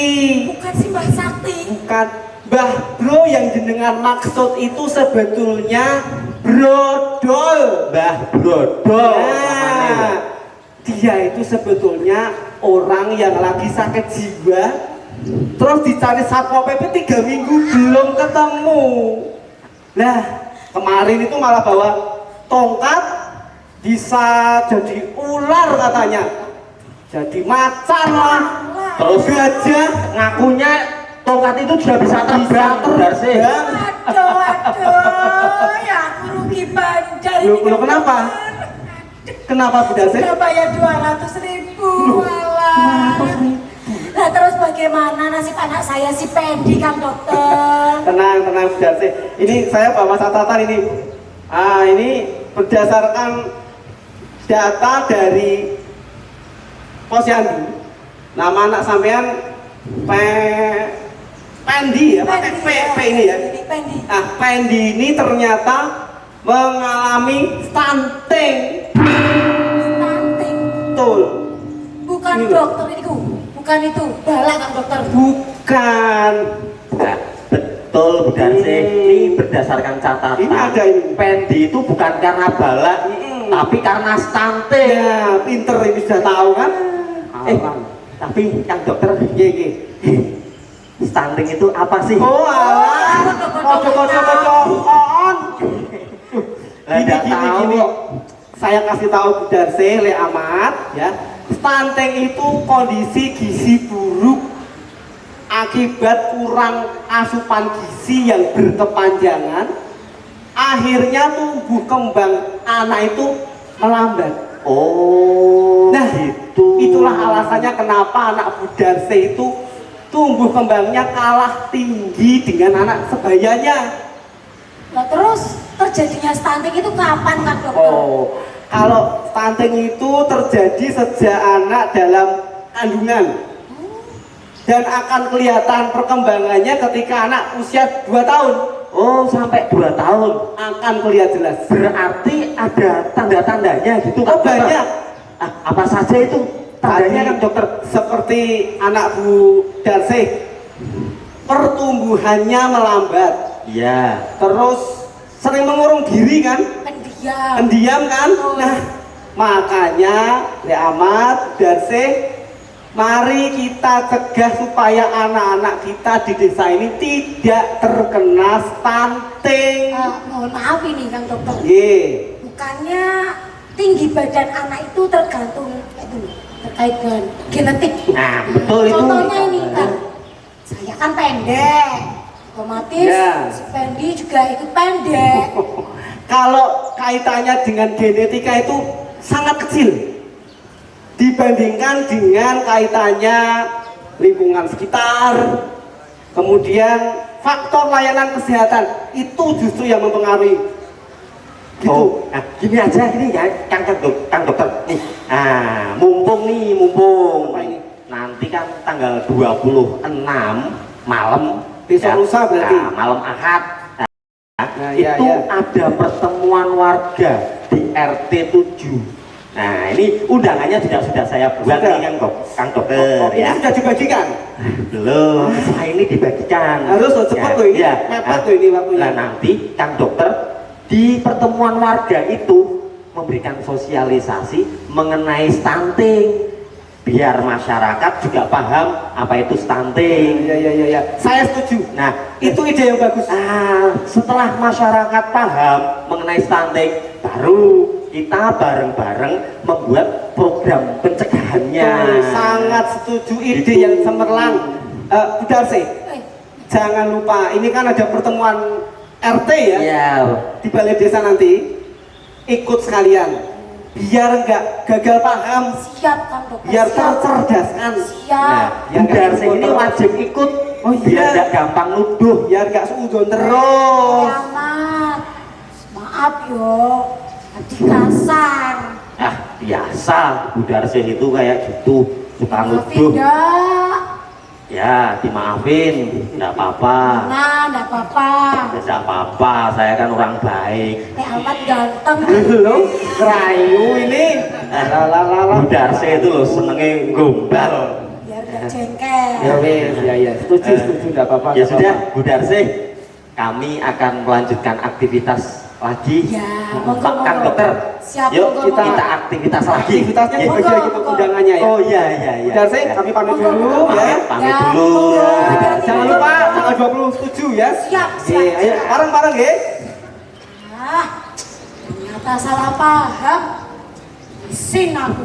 bukan si Mbak Sakti. Bukan. Mbah Bro yang jenengan maksud itu sebetulnya brodol. Mbah Brodol. Nah, dia itu sebetulnya orang yang lagi sakit jiwa, terus dicari Satpol PP 3 minggu belum ketemu. Nah, kemarin itu malah bawa tongkat, bisa jadi ular katanya, jadi macan lah, Terus gajah, ngakunya tongkat itu juga bisa terbang. Darse. Aduh, ya aku rugi banjar ini. Loh, kenapa? Kenapa Bu Darse? Sudah bayar 200.000. Alah. Nah terus bagaimana nasib anak saya si Pendi, Kang Dokter? Tenang Bu Darse. Ini saya bawa catatan ini. Ini berdasarkan data dari Posyandu. Nama anak sampean Pendi ya, pakai P ini ya. Pendi. Nah, Pendi ini ternyata mengalami stunting. Stunting. Betul. Bukan Ini loh. dokter itu, bukan itu. Balak, Kang Dokter. Bukan. Nah, betul Bu Darse. Ini berdasarkan catatan. Ini ada ini. Pendi itu bukan karena balak, tapi karena stunting. Ya, pinter ini sudah tahu kan? Tapi Kang Dokter, stunting itu apa sih? Oh alah, kocok-kocok on. Gini. Saya kasih tahu Bu Darse, Le Amat, ya. Stunting itu kondisi gizi buruk akibat kurang asupan gizi yang berkepanjangan. Akhirnya tumbuh kembang anak itu melambat. Oh, Nah, gitu. itulah alasannya kenapa anak Bu Darse itu tumbuh kembangnya kalah tinggi dengan anak sebayanya. Nah terus terjadinya stunting itu kapan, Kang Dokter? Oh, kalau stunting itu terjadi sejak anak dalam kandungan dan akan kelihatan perkembangannya ketika anak usia 2 tahun. Oh, sampai 2 tahun. Akan kelihatan jelas. Berarti ada tanda-tandanya gitu Oh, Dokter? banyak. Apa saja itu tandanya Kang Dokter? Seperti anak Bu Darse, pertumbuhannya melambat. Iya. Terus sering mengurung diri kan? Pendiam. Pendiam kan? Nah, makanya Le Amat, Darse, mari kita cegah supaya anak-anak kita di desa ini tidak terkena stunting. Mohon maaf ini, Kang Dokter. Ye. Bukannya tinggi badan anak itu tergantung itu terkait dengan genetik. Nah, betul itu. Contohnya ini kan, saya kan pendek, otomatis Ya. si Pendi juga ikut pendek. Kalau kaitannya dengan genetika itu sangat kecil dibandingkan dengan kaitannya lingkungan sekitar, kemudian faktor layanan kesehatan itu justru yang mempengaruhi. Gitu. Oh, nah, gini aja gini ya, Kang Dokter. Nih, mumpung Apa ini? nanti kan tanggal 26 malam. Besok lusa berarti? Nah, malam Ahad. Nah, itu iya. ada pertemuan warga di RT 7. Nah, ini undangannya sudah saya buat Sudah. nih Kang Dokter Ini ya. sudah dibagikan. Belum, setelah ini dibagikan. Harus cepat loh ini, mepet loh ini waktunya. Nah, nanti Kang Dokter di pertemuan warga itu memberikan sosialisasi mengenai stunting biar masyarakat juga paham apa itu stunting. Ya. Saya setuju. Nah, Itu ide yang bagus. setelah masyarakat paham mengenai stunting, baru kita bareng-bareng membuat program pencegahannya. Sangat setuju ide yang cemerlang. Bu Darse, jangan lupa ini kan ada pertemuan RT ya, Iya. di balai desa nanti. Ikut sekalian biar nggak gagal paham, Siap, Kang Dokter. biar siap. tercerdaskan. Siap. yang Bu Darse ini wajib ikut biar nggak gampang nuduh. biar nggak seudon terus. Kiamat. Maaf yo, tadi kasar. Biasa Bu Darse itu kayak gitu, suka Maafin nuduh. dak. Ya, dimaafin, enggak apa-apa. Nah, enggak apa-apa. Enggak apa-apa, saya kan orang baik. Amat ganteng. Belum kerayu ini. Bu Darse itu loh senengnya gombal. Biar nggak jengkel. Ya wes, ya, setuju, enggak apa-apa. Ya nggak sudah, apa-apa. Bu Darsih, kami akan melanjutkan aktivitas lagi. Ya, Pak Kang Dokter, Siap, yuk monggo, kita monggo. aktivitas lagi. Aktivitasnya Ya. dibagi lagi untuk undangannya ya. Oh iya, iya, iya. Udah sih, kami pamit Monggo, dulu monggo. ya. Pamit Ya, dulu. monggo. Ya. Hati-hati, Jangan monggo. lupa tanggal 27 ya. Siap, siap, Ayo, siap. bareng-bareng ya. Ah, ternyata salah paham. Isin aku.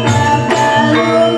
Babalung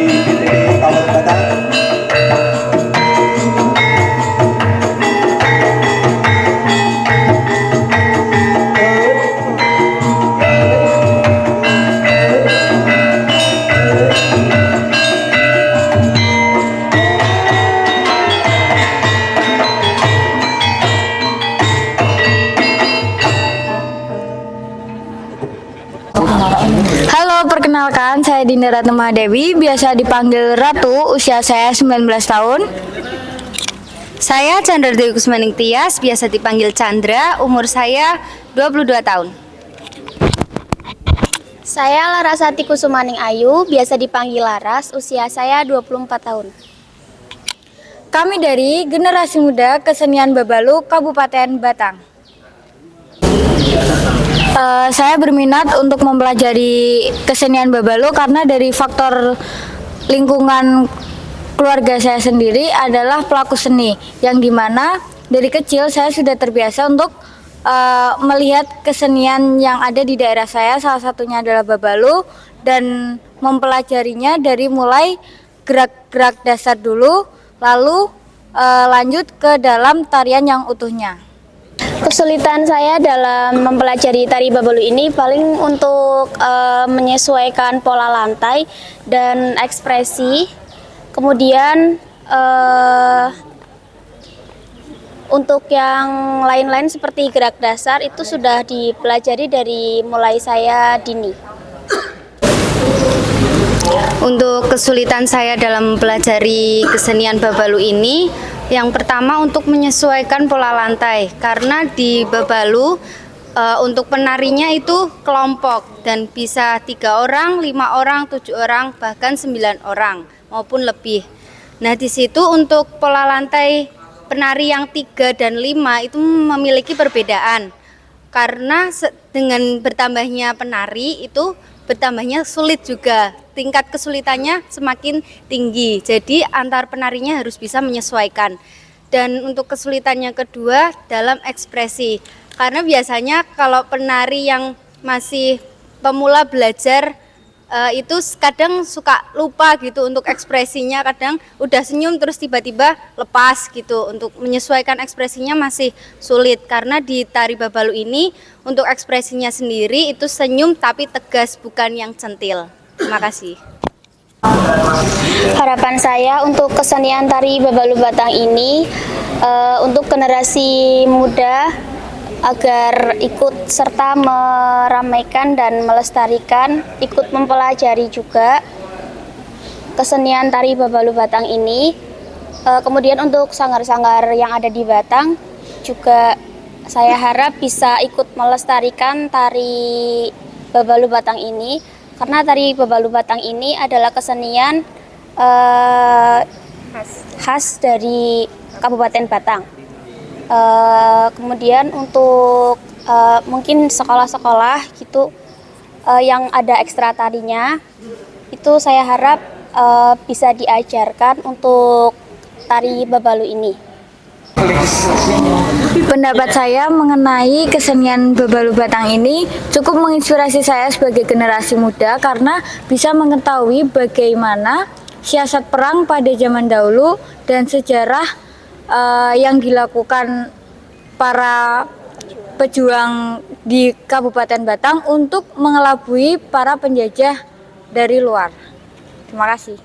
DPD Kabupaten Batang. Halo, perkenalkan saya Dinda Ratna Mahadewi, biasa dipanggil Ratu, usia saya 19 tahun. Saya Chandra Dewi Kusmaning Tias, biasa dipanggil Chandra, umur saya 22 tahun. Saya Larasati Kusumaning Ayu, biasa dipanggil Laras, usia saya 24 tahun. Kami dari Generasi Muda Kesenian Babalu, Kabupaten Batang. Saya berminat untuk mempelajari kesenian Babalu karena dari faktor lingkungan keluarga saya sendiri adalah pelaku seni, yang dimana dari kecil saya sudah terbiasa untuk melihat kesenian yang ada di daerah saya, salah satunya adalah Babalu, dan mempelajarinya dari mulai gerak-gerak dasar dulu, lalu lanjut ke dalam tarian yang utuhnya. Kesulitan saya dalam mempelajari tari Babalu ini paling untuk menyesuaikan pola lantai dan ekspresi. Kemudian untuk yang lain-lain seperti gerak dasar itu sudah dipelajari dari mulai saya dini. Untuk kesulitan saya dalam mempelajari kesenian Babalu ini, yang pertama untuk menyesuaikan pola lantai, karena di Babalu untuk penarinya itu kelompok dan bisa 3 orang, 5 orang, 7 orang, bahkan 9 orang maupun lebih. Nah, di situ untuk pola lantai penari yang 3 dan 5 itu memiliki perbedaan, karena dengan bertambahnya penari itu bertambahnya sulit juga, tingkat kesulitannya semakin tinggi, jadi antar penarinya harus bisa menyesuaikan. Dan untuk kesulitan yang kedua dalam ekspresi, karena biasanya kalau penari yang masih pemula belajar itu kadang suka lupa gitu untuk ekspresinya, kadang udah senyum terus tiba-tiba lepas gitu. Untuk menyesuaikan ekspresinya masih sulit, karena di tari Babalu ini untuk ekspresinya sendiri itu senyum tapi tegas, bukan yang centil. Terima kasih. Harapan saya untuk kesenian tari Babalu Batang ini untuk generasi muda agar ikut serta meramaikan dan melestarikan, ikut mempelajari juga kesenian tari Babalu Batang ini. Kemudian untuk sanggar-sanggar yang ada di Batang juga saya harap bisa ikut melestarikan tari Babalu Batang ini, karena tari Babalu Batang ini adalah kesenian khas dari Kabupaten Batang. Kemudian untuk mungkin sekolah-sekolah gitu yang ada ekstra tarinya, itu saya harap bisa diajarkan untuk tari Babalu ini. Pendapat saya mengenai kesenian Babalu Batang ini cukup menginspirasi saya sebagai generasi muda, karena bisa mengetahui bagaimana siasat perang pada zaman dahulu dan sejarah yang dilakukan para pejuang di Kabupaten Batang untuk mengelabui para penjajah dari luar. Terima kasih.